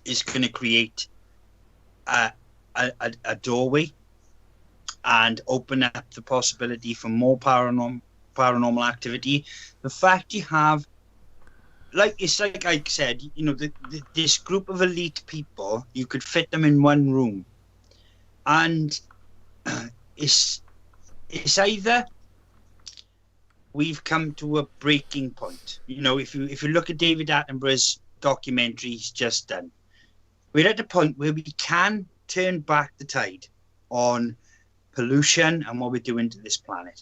Speaker 3: is going to create a doorway and open up the possibility for more paranormal activity. The fact you have, like I said, this group of elite people, you could fit them in one room, and it's either we've come to a breaking point. If you look at David Attenborough's documentary he's just done, we're at the point where we can turn back the tide on pollution and what we're doing to this planet.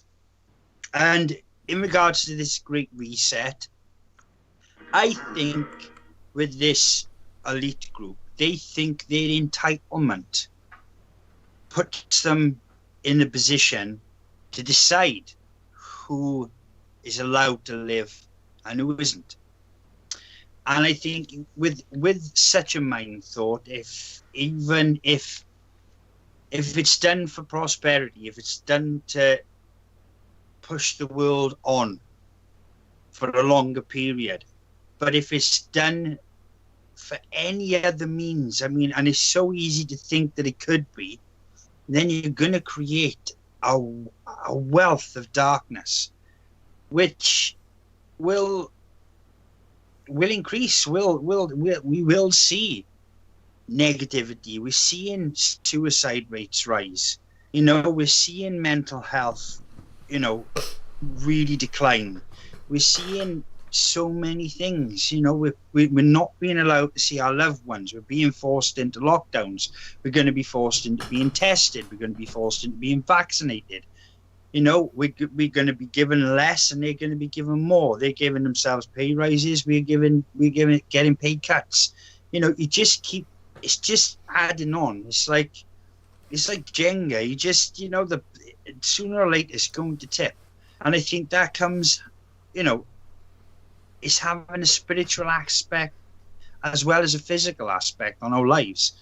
Speaker 3: And in regards to this great reset, I think with this elite group, they think their entitlement puts them in a position to decide who is allowed to live and who isn't. And I think with such a mind thought, if it's done for prosperity, if it's done to push the world on for a longer period, But if it's done for any other means, I mean, and it's so easy to think that it could be, then you're going to create a wealth of darkness, which will increase. We will see negativity. We're seeing suicide rates rise. You know, we're seeing mental health, you know, really decline. We're seeing so many things. You know, we're not being allowed to see our loved ones. We're being forced into lockdowns. We're going to be forced into being tested. We're going to be forced into being vaccinated. You know, we're going to be given less, and they're going to be given more. They're giving themselves pay rises. We're getting pay cuts. You know, it's just adding on. It's like Jenga. You just, you know, sooner or later it's going to tip. And I think that comes, you know, it's having a spiritual aspect as well as a physical aspect on our lives.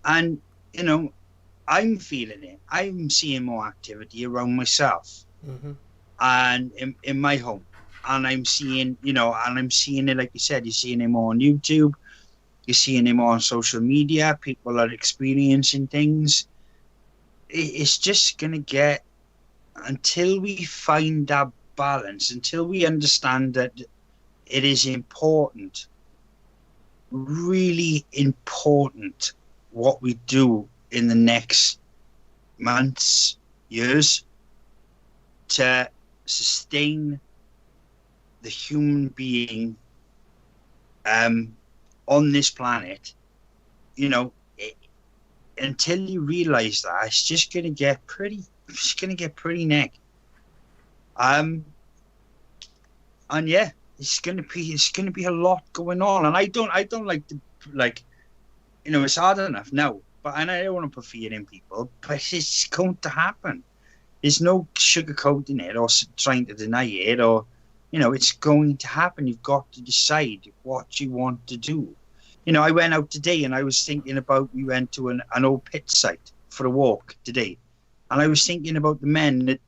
Speaker 3: And, you know, I'm feeling it. I'm seeing more activity around myself and in my home. And I'm seeing, you know, it, like you said, you're seeing it more on YouTube. You're seeing it more on social media. People are experiencing things. It's just going to get, until we find that balance, until we understand that it is important, really important, what we do in the next months, years, to sustain the human being on this planet. You know, until you realize that, it's just going to get pretty neck. And yeah, it's going to be a lot going on. And I don't like to, like, you know, it's hard enough now, and I don't want to put fear in people, but it's going to happen. There's no sugarcoating it or trying to deny it, or, you know, it's going to happen. You've got to decide what you want to do. You know, I went out today and I was thinking about, we went to an old pit site for a walk today. And I was thinking about the men that,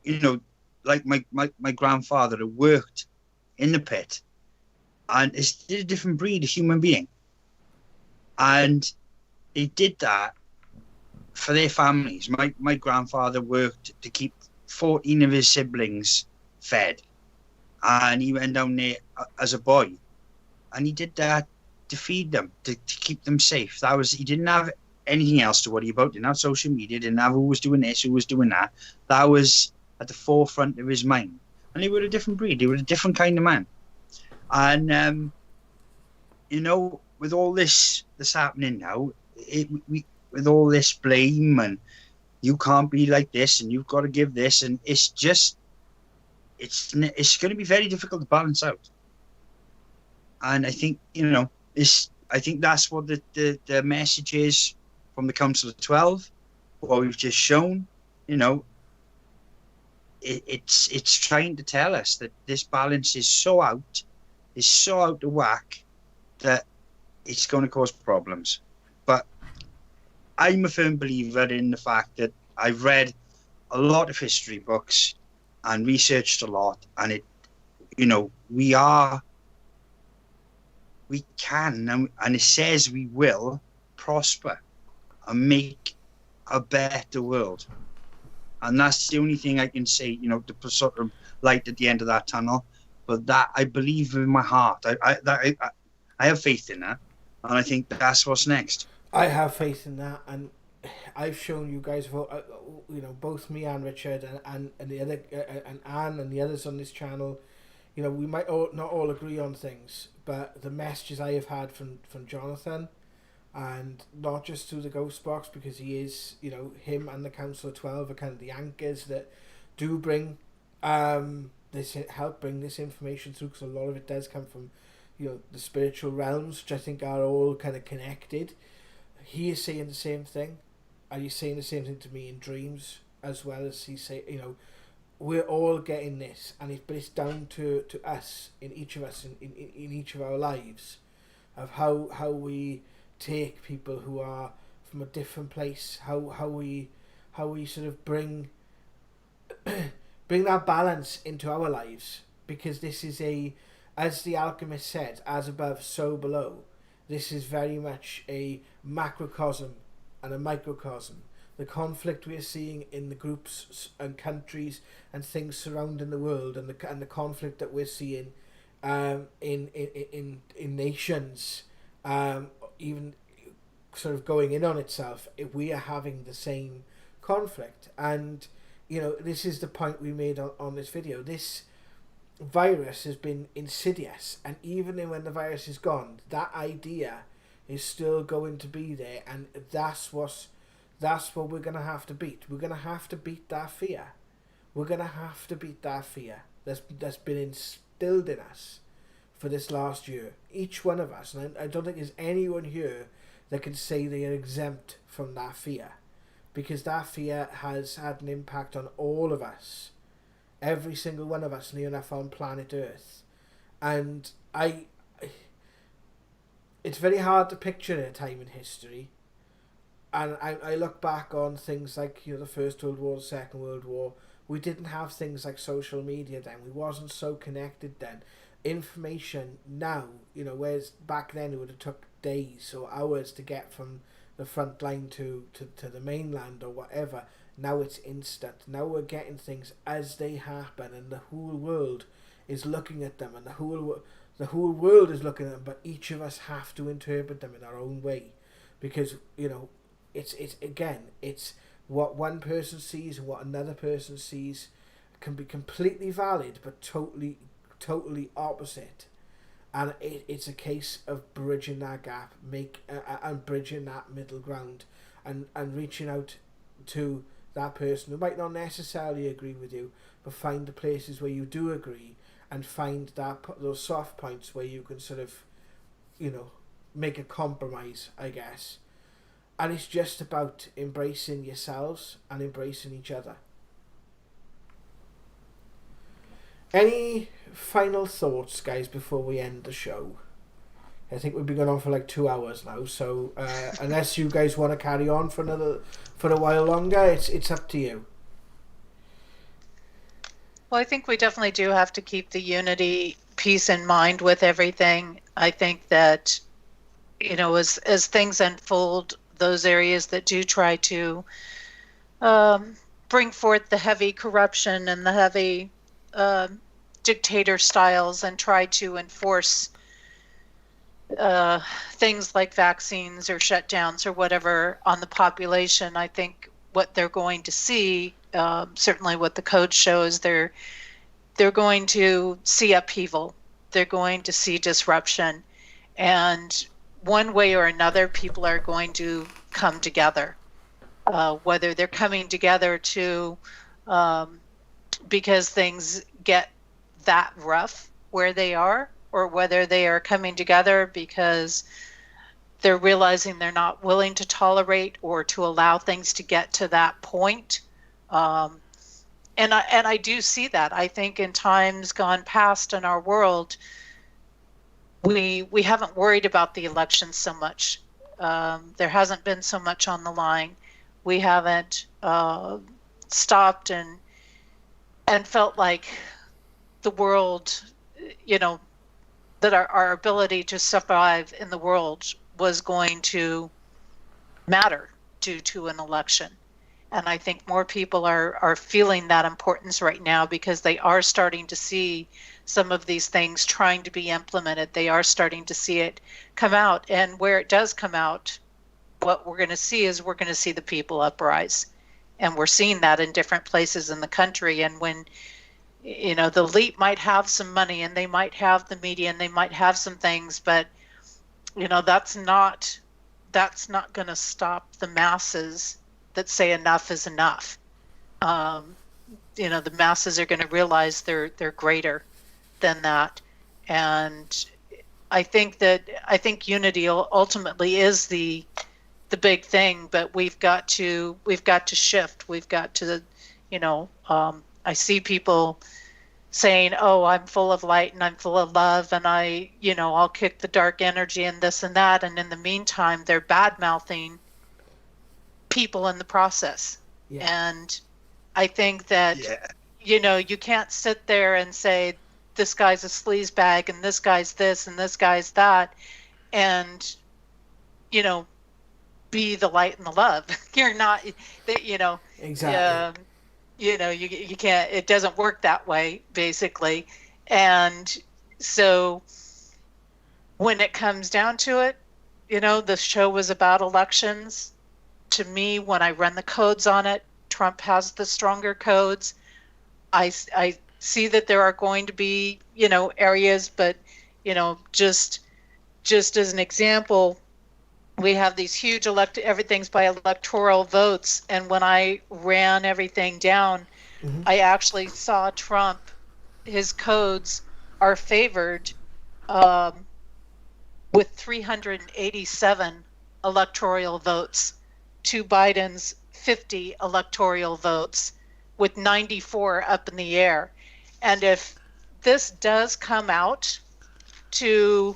Speaker 3: you know, like my grandfather who worked in the pit, and it's a different breed of human being. And they did that for their families. My grandfather worked to keep 14 of his siblings fed. And he went down there as a boy. And he did that to feed them, to keep them safe. He didn't have anything else to worry about. Didn't have social media, didn't have who was doing this, who was doing that. That was at the forefront of his mind. And they were a different breed. They were a different kind of man. And, you know, with all this happening now, with all this blame, and you can't be like this, and you've got to give this, and it's going to be very difficult to balance out. And I think, you know, I think that's what the message is from the Council of 12, what we've just shown. You know, it's trying to tell us that this balance is so out of whack that it's going to cause problems. But I'm a firm believer in the fact that I've read a lot of history books and researched a lot, and it, you know, we can, and it says we will prosper and make a better world. And that's the only thing I can say, you know, to put sort of light at the end of that tunnel. But that, I believe in my heart. I have faith in that, and I think that's what's next.
Speaker 1: I have faith in that, and I've shown you guys, you know, both me and Richard and the other and Anne and the others on this channel. You know, we might not all agree on things, but the messages I have had from Jonathan, and not just through the Ghost Box, because he is, you know, him and the Council of 12 are kind of the anchors that do bring help bring this information through, because a lot of it does come from, you know, the spiritual realms, which I think are all kind of connected. He is saying the same thing, and he's saying the same thing to me in dreams, as well as he say, you know, we're all getting this, and but it's down to us, in each of us, in each of our lives, of how we take people who are from a different place, how we sort of bring that balance into our lives, because this is a as the alchemist said, as above, so below. This is very much a macrocosm and a microcosm. The conflict we are seeing in the groups and countries and things surrounding the world, and the conflict that we're seeing in nations, even sort of going in on itself, we are having the same conflict. And this is the point we made on this video. This virus has been insidious, and even when the virus is gone, that idea is still going to be there, and that's what we're going to have to beat. We're going to have to beat that fear. We're going to have to beat that fear that's been instilled in us for this last year. Each one of us, and I don't think there's anyone here that can say they are exempt from that fear, because that fear has had an impact on all of us. Every single one of us near enough on planet Earth. And it's very hard to picture a time in history. And I look back on things like the First World War, the Second World War. We didn't have things like social media then. We wasn't so connected then. Information now, whereas back then it would have took days or hours to get from the front line to the mainland or whatever. Now it's instant. Now we're getting things as they happen, and the whole world is looking at them, and the whole world is looking at them. But each of us have to interpret them in our own way, because it's what one person sees and what another person sees can be completely valid, but totally opposite. And it's a case of bridging that gap, and bridging that middle ground, and reaching out to that person who might not necessarily agree with you, but find the places where you do agree, and find those soft points where you can sort of, make a compromise, I guess. And it's just about embracing yourselves and embracing each other. Any final thoughts, guys, before we end the show? I think we've been going on for like 2 hours now, so unless you guys want to carry on for a while longer, it's up to you.
Speaker 2: Well, I think we definitely do have to keep the unity piece in mind with everything. I think that, as things unfold, those areas that do try to bring forth the heavy corruption and the heavy dictator styles and try to enforce things like vaccines or shutdowns or whatever on the population, I think what they're going to see, certainly what the code shows, they're going to see upheaval. They're going to see disruption. And one way or another, people are going to come together. Whether they're coming together to because things get that rough where they are, or whether they are coming together because they're realizing they're not willing to tolerate or to allow things to get to that point. And I do see that. I think in times gone past in our world, we haven't worried about the election so much. There hasn't been so much on the line. We haven't stopped and felt like the world, that our ability to survive in the world was going to matter due to an election. And I think more people are feeling that importance right now, because they are starting to see some of these things trying to be implemented. They are starting to see it come out. And where it does come out, what we're going to see is the people uprise. And we're seeing that in different places in the country. And when, the elite might have some money and they might have the media and they might have some things, but, that's not going to stop the masses that say enough is enough. The masses are going to realize they're greater than that. And I think unity ultimately is the big thing, but we've got to shift. We've got to, I see people saying, "Oh, I'm full of light and I'm full of love, and I'll kick the dark energy and this and that." And in the meantime, they're bad mouthing people in the process. Yeah. And I think that, you can't sit there and say this guy's a sleazebag and this guy's this and this guy's that, and be the light and the love. You're not,
Speaker 1: Exactly.
Speaker 2: You can't. It doesn't work that way, basically. And so when it comes down to it, the show was about elections. To me, when I run the codes on it, Trump has the stronger codes. I see that there are going to be, areas, but, just as an example, we have these huge everything's by electoral votes. And when I ran everything down, I actually saw Trump, his codes are favored with 387 electoral votes to Biden's 50 electoral votes, with 94 up in the air. And if this does come out to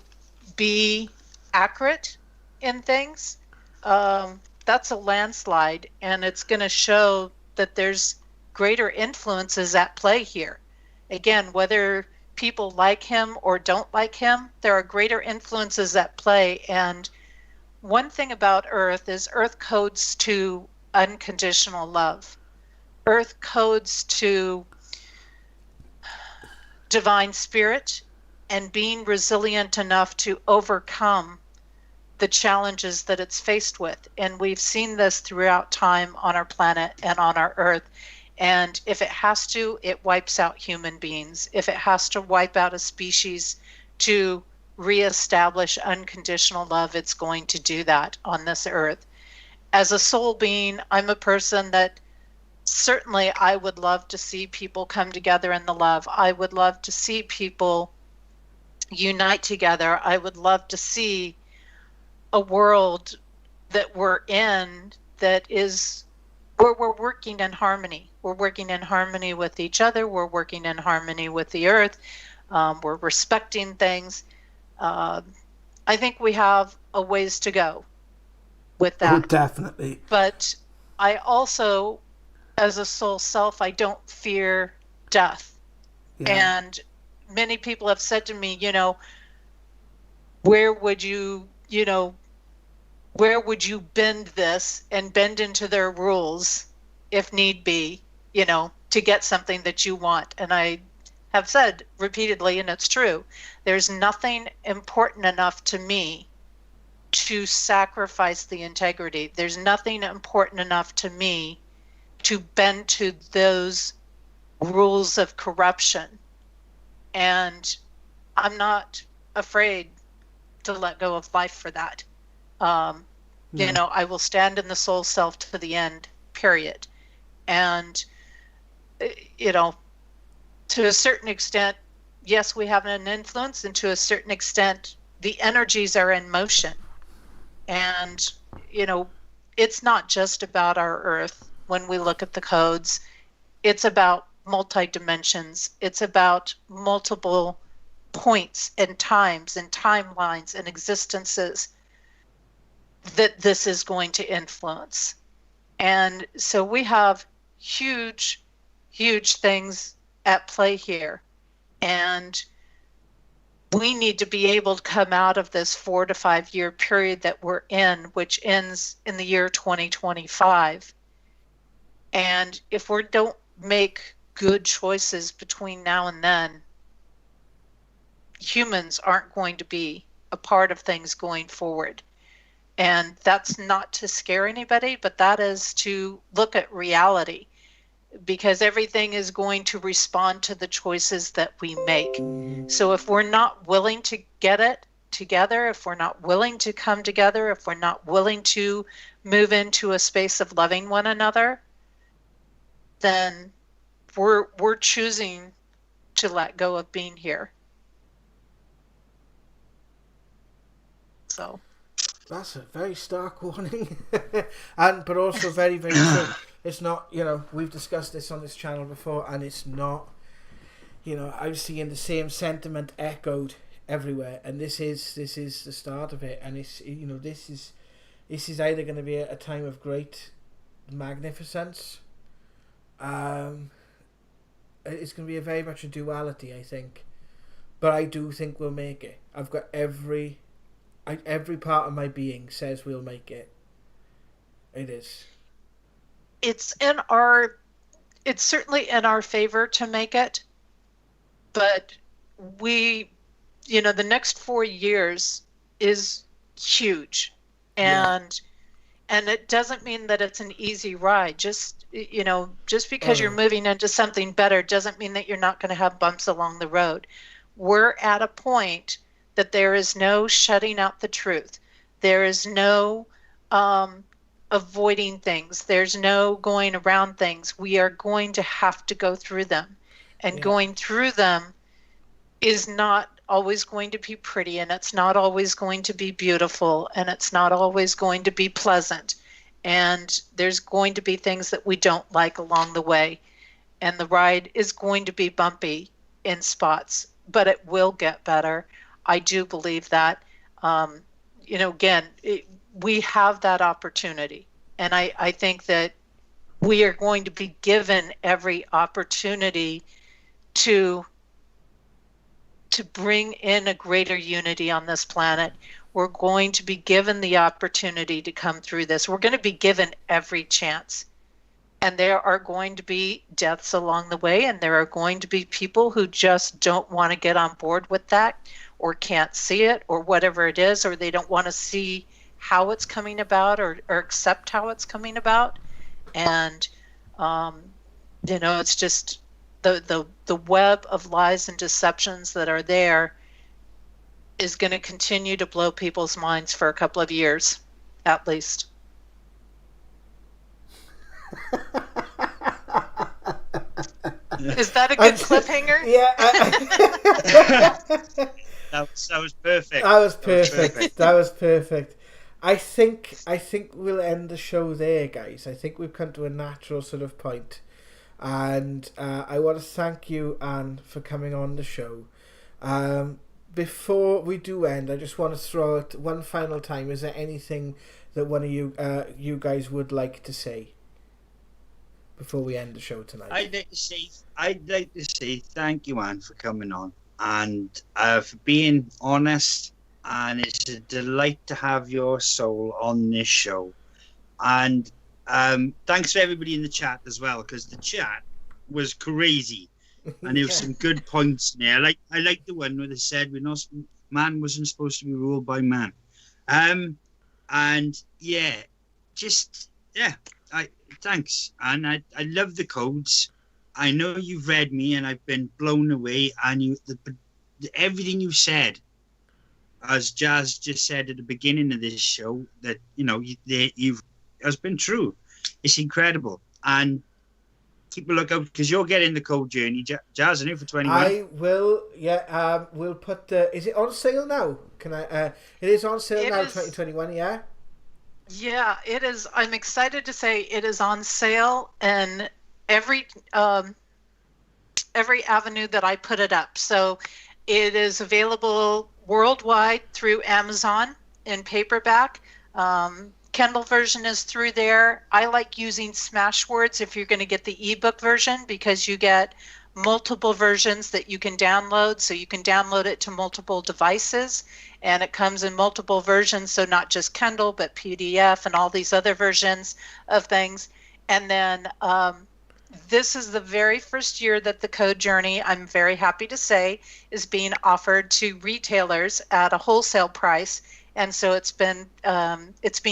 Speaker 2: be accurate in things, that's a landslide, and it's going to show that there's greater influences at play here. Again, whether people like him or don't like him, there are greater influences at play. And one thing about Earth is Earth codes to unconditional love. Earth codes to divine spirit and being resilient enough to overcome the challenges that it's faced with. And we've seen this throughout time on our planet and on our Earth. And if it has to, it wipes out human beings. If it has to wipe out a species to reestablish unconditional love, it's going to do that on this Earth. As a soul being, I'm a person that certainly I would love to see people come together in the love. I would love to see people unite together. I would love to see a world that we're in that is where we're working in harmony. We're working in harmony with each other. We're working in harmony with the Earth. We're respecting things. I think we have a ways to go with that.
Speaker 1: Oh, definitely.
Speaker 2: But I also, as a soul self, I don't fear death. Yeah. And many people have said to me, where would you bend this and bend into their rules if need be, to get something that you want? And I have said repeatedly, and it's true, there's nothing important enough to me to sacrifice the integrity. There's nothing important enough to me to bend to those rules of corruption. And I'm not afraid to let go of life for that. I will stand in the soul self to the end, period. And, to a certain extent, yes, we have an influence, and to a certain extent, the energies are in motion. And, it's not just about our Earth when we look at the codes. It's about multi-dimensions. It's about multiple points and times and timelines and existences that this is going to influence. And so we have huge, huge things at play here. And we need to be able to come out of this 4 to 5 year period that we're in, which ends in the year 2025. And if we don't make good choices between now and then, humans aren't going to be a part of things going forward. And that's not to scare anybody, but that is to look at reality, because everything is going to respond to the choices that we make. So if we're not willing to get it together, if we're not willing to come together, if we're not willing to move into a space of loving one another, then we're choosing to let go of being here. So
Speaker 1: that's a very stark warning, but also very, very true. It's not, we've discussed this on this channel before, and it's not, I'm seeing the same sentiment echoed everywhere, and this is the start of it. And it's, this is either going to be a time of great magnificence. It's going to be very much a duality, I think. but I do think we'll make it. I've got every part of my being says we'll make it. It is.
Speaker 2: It's certainly in our favor to make it, but the next 4 years is huge, and it doesn't mean that it's an easy ride. Just because you're moving into something better doesn't mean that you're not going to have bumps along the road. We're at a point that there is no shutting out the truth. There is no avoiding things. There's no going around things. We are going to have to go through them. And going through them is not always going to be pretty, and it's not always going to be beautiful, and it's not always going to be pleasant. And there's going to be things that we don't like along the way. And the ride is going to be bumpy in spots, but it will get better. I do believe that. We have that opportunity. And I think that we are going to be given every opportunity to bring in a greater unity on this planet. We're going to be given the opportunity to come through this. We're going to be given every chance. And there are going to be deaths along the way, and there are going to be people who just don't want to get on board with that, or can't see it, or whatever it is, or they don't want to see how it's coming about, or accept how it's coming about. And it's just the web of lies and deceptions that are there is going to continue to blow people's minds for a couple of years, at least. Is that a good cliffhanger?
Speaker 1: Yeah.
Speaker 3: That was perfect.
Speaker 1: That was perfect. I think we'll end the show there, guys. I think we've come to a natural sort of point. And I want to thank you, Anne, for coming on the show. Before we do end, I just want to throw it one final time. Is there anything that one of you guys would like to say before we end the show tonight?
Speaker 3: I'd like to say thank you, Anne, for coming on and for being honest. And it's a delight to have your soul on this show. And thanks for everybody in the chat as well, because the chat was crazy. And there were some good points in there. I like the one where they said man wasn't supposed to be ruled by man. Thanks. And I love the codes. I know you've read me, and I've been blown away. And everything you said, as Jazz just said at the beginning of this show, that has been true. It's incredible. And keep a lookout, because you're getting the code journey, Jazz, for 21.
Speaker 1: I will. Yeah. We'll put the. Is it on sale now? Can I? It is on sale now. 2021. Yeah.
Speaker 2: Yeah, it is. I'm excited to say it is on sale in every avenue that I put it up. So it is available worldwide through Amazon in paperback. Kindle version is through there. I like using Smashwords if you're going to get the ebook version, because you get multiple versions that you can download. So you can download it to multiple devices, and it comes in multiple versions. So not just Kindle, but PDF and all these other versions of things. And then this is the very first year that the Code Journey, I'm very happy to say, is being offered to retailers at a wholesale price. And so it's being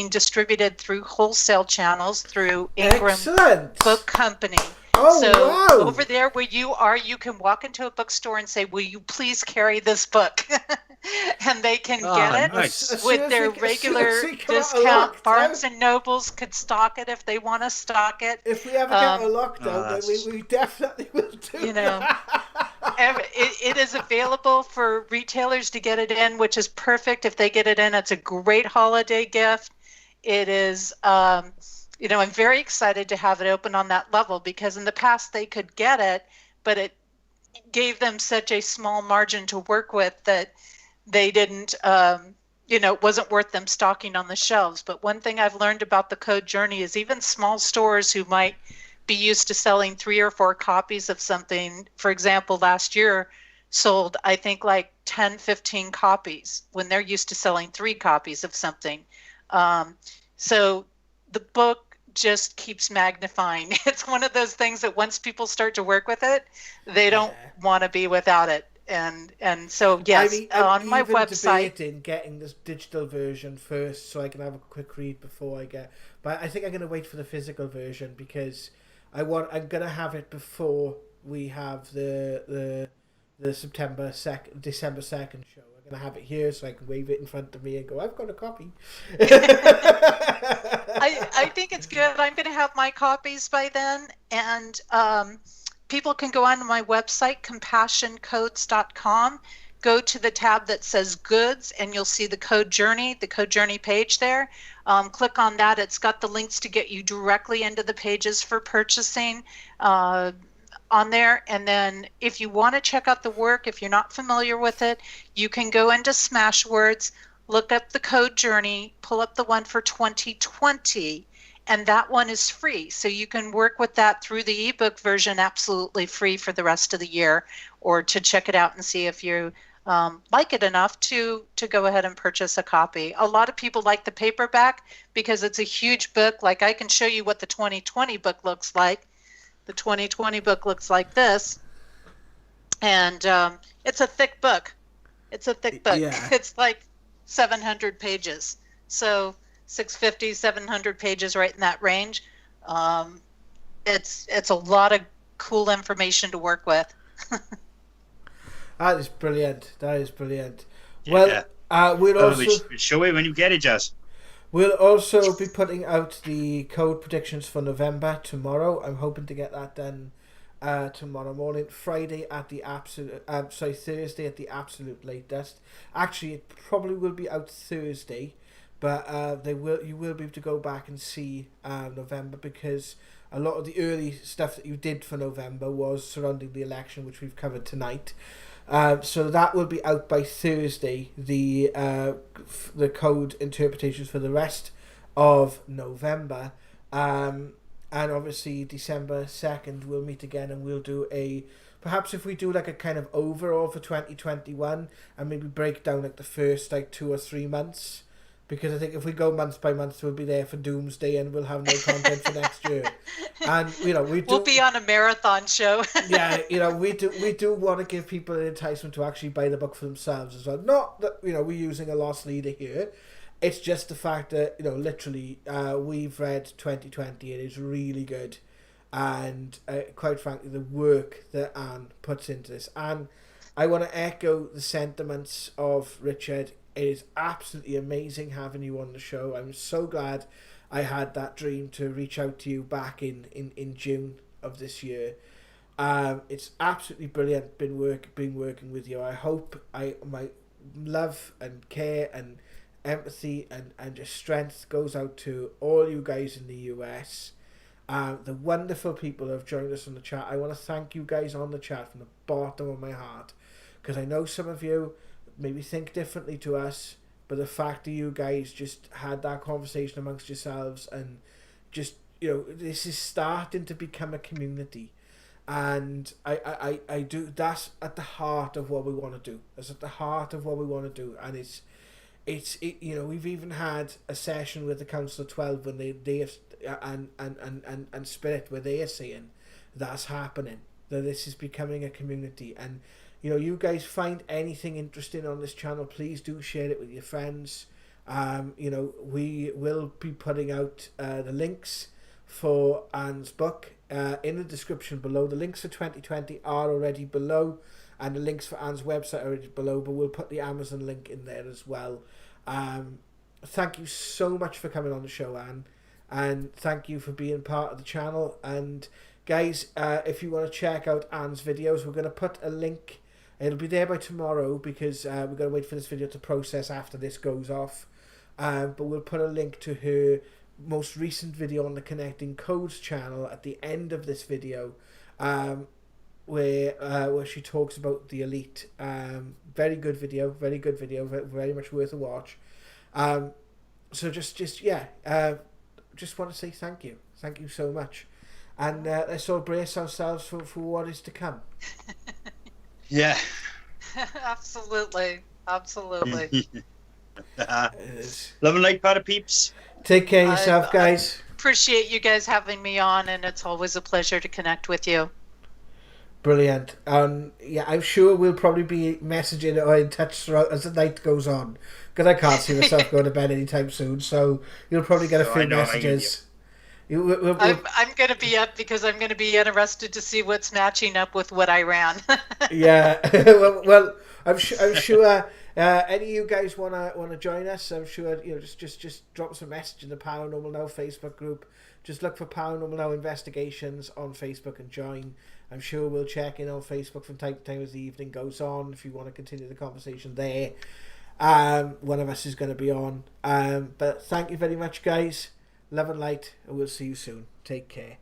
Speaker 2: distributed through wholesale channels through Ingram Book Company.
Speaker 1: Oh,
Speaker 2: so
Speaker 1: wow.
Speaker 2: Over there where you are, you can walk into a bookstore and say, "Will you please carry this book?" And they can get it
Speaker 3: nice.
Speaker 2: With their regular discount. Barnes and Nobles could stock it if they want to stock it.
Speaker 1: If we ever get a lockdown, then we definitely will do
Speaker 2: it is available for retailers to get it in, which is perfect. If they get it in, it's a great holiday gift. It is, I'm very excited to have it open on that level, because in the past they could get it, but it gave them such a small margin to work with that they didn't, it wasn't worth them stocking on the shelves. But one thing I've learned about the Code Journey is even small stores who might be used to selling 3 or 4 copies of something. For example, last year, sold, I think, like 10, 15 copies when they're used to selling 3 copies of something. So the book just keeps magnifying. It's one of those things that once people start to work with it, they don't want to be without it. And so, yes,
Speaker 1: I'm
Speaker 2: on my
Speaker 1: even
Speaker 2: website,
Speaker 1: debating getting this digital version first so I can have a quick read before I get. But I think I'm going to wait for the physical version because I'm going to have it before we have the December 2nd show. I'm going to have it here so I can wave it in front of me and go, I've got a copy.
Speaker 2: I think it's good. I'm going to have my copies by then, and people can go on to my website, compassioncodes.com, go to the tab that says goods, and you'll see the code journey page there. Click on that. It's got the links to get you directly into the pages for purchasing on there. And then if you want to check out the work, if you're not familiar with it, you can go into Smashwords, look up the code journey, pull up the one for 2020, and that one is free. So you can work with that through the ebook version absolutely free for the rest of the year, or to check it out and see if you like it enough to go ahead and purchase a copy. A lot of people like the paperback because it's a huge book. Like, I can show you what the 2020 book looks like. The 2020 book looks like this, and it's a thick book. Yeah. It's like 700 pages. So 650, 700 pages, right in that range. It's a lot of cool information to work with.
Speaker 1: That is brilliant.
Speaker 3: Yeah.
Speaker 1: Well, we'll also
Speaker 3: show it when you get it, Jess.
Speaker 1: We'll also be putting out the code predictions for November tomorrow. I'm hoping to get that done tomorrow morning. Thursday at the absolute latest. Actually, it probably will be out Thursday, but you will be able to go back and see November, because a lot of the early stuff that you did for November was surrounding the election, which we've covered tonight. So that will be out by Thursday, the code interpretations for the rest of November. And obviously December 2nd we'll meet again, and we'll do perhaps if we do like a kind of overall for 2021 and maybe break down like the first like 2 or 3 months. Because I think if we go month by month, we'll be there for doomsday and we'll have no content for next year. And we'll
Speaker 2: be on a marathon show.
Speaker 1: Yeah, we do want to give people an enticement to actually buy the book for themselves as well. Not that we're using a lost leader here. It's just the fact that literally we've read 2020. It is really good, and quite frankly, the work that Anne puts into this, and I want to echo the sentiments of Richard. It is absolutely amazing having you on the show. I'm so glad I had that dream to reach out to you back in June of this year. It's absolutely brilliant been working with you. I hope my love and care and empathy and just strength goes out to all you guys in the US. The wonderful people who have joined us on the chat. I want to thank you guys on the chat from the bottom of my heart, because I know some of you maybe think differently to us, but the fact that you guys just had that conversation amongst yourselves, and just this is starting to become a community, and I do, that's at the heart of what we want to do. That's at the heart of what we want to do, and it's we've even had a session with the Council of 12 when they and Spirit, where they are saying that's happening, that this is becoming a community. And you guys find anything interesting on this channel, please do share it with your friends. We will be putting out the links for Anne's book in the description below. The links for 2020 are already below, and the links for Anne's website are already below, but we'll put the Amazon link in there as well. Thank you so much for coming on the show, Anne, and thank you for being part of the channel. And guys, if you want to check out Anne's videos, we're going to put a link. It'll be there by tomorrow, because we're going to wait for this video to process after this goes off. But we'll put a link to her most recent video on the Connecting Codes channel at the end of this video, where she talks about the elite. Very good video, very much worth a watch. So just want to say thank you so much, and let's all brace ourselves for what is to come.
Speaker 3: Yeah,
Speaker 2: Absolutely. Absolutely.
Speaker 3: Love and light, para peeps.
Speaker 1: Take care of yourself, guys.
Speaker 2: Appreciate you guys having me on, and it's always a pleasure to connect with you.
Speaker 1: Brilliant. Yeah, I'm sure we'll probably be messaging or in touch throughout as the night goes on, because I can't see myself going to bed anytime soon. So you'll probably get a few messages.
Speaker 2: I'm going to be up because I'm going to be interested to see what's matching up with what I ran.
Speaker 1: Yeah. well, I'm sure. Any of you guys wanna join us? I'm sure just drop us a message in the Paranormal Now Facebook group. Just look for Paranormal Now Investigations on Facebook and join. I'm sure we'll check in on Facebook from time to time as the evening goes on if you want to continue the conversation there. One of us is going to be on. But thank you very much, guys. Love and light, and we'll see you soon. Take care.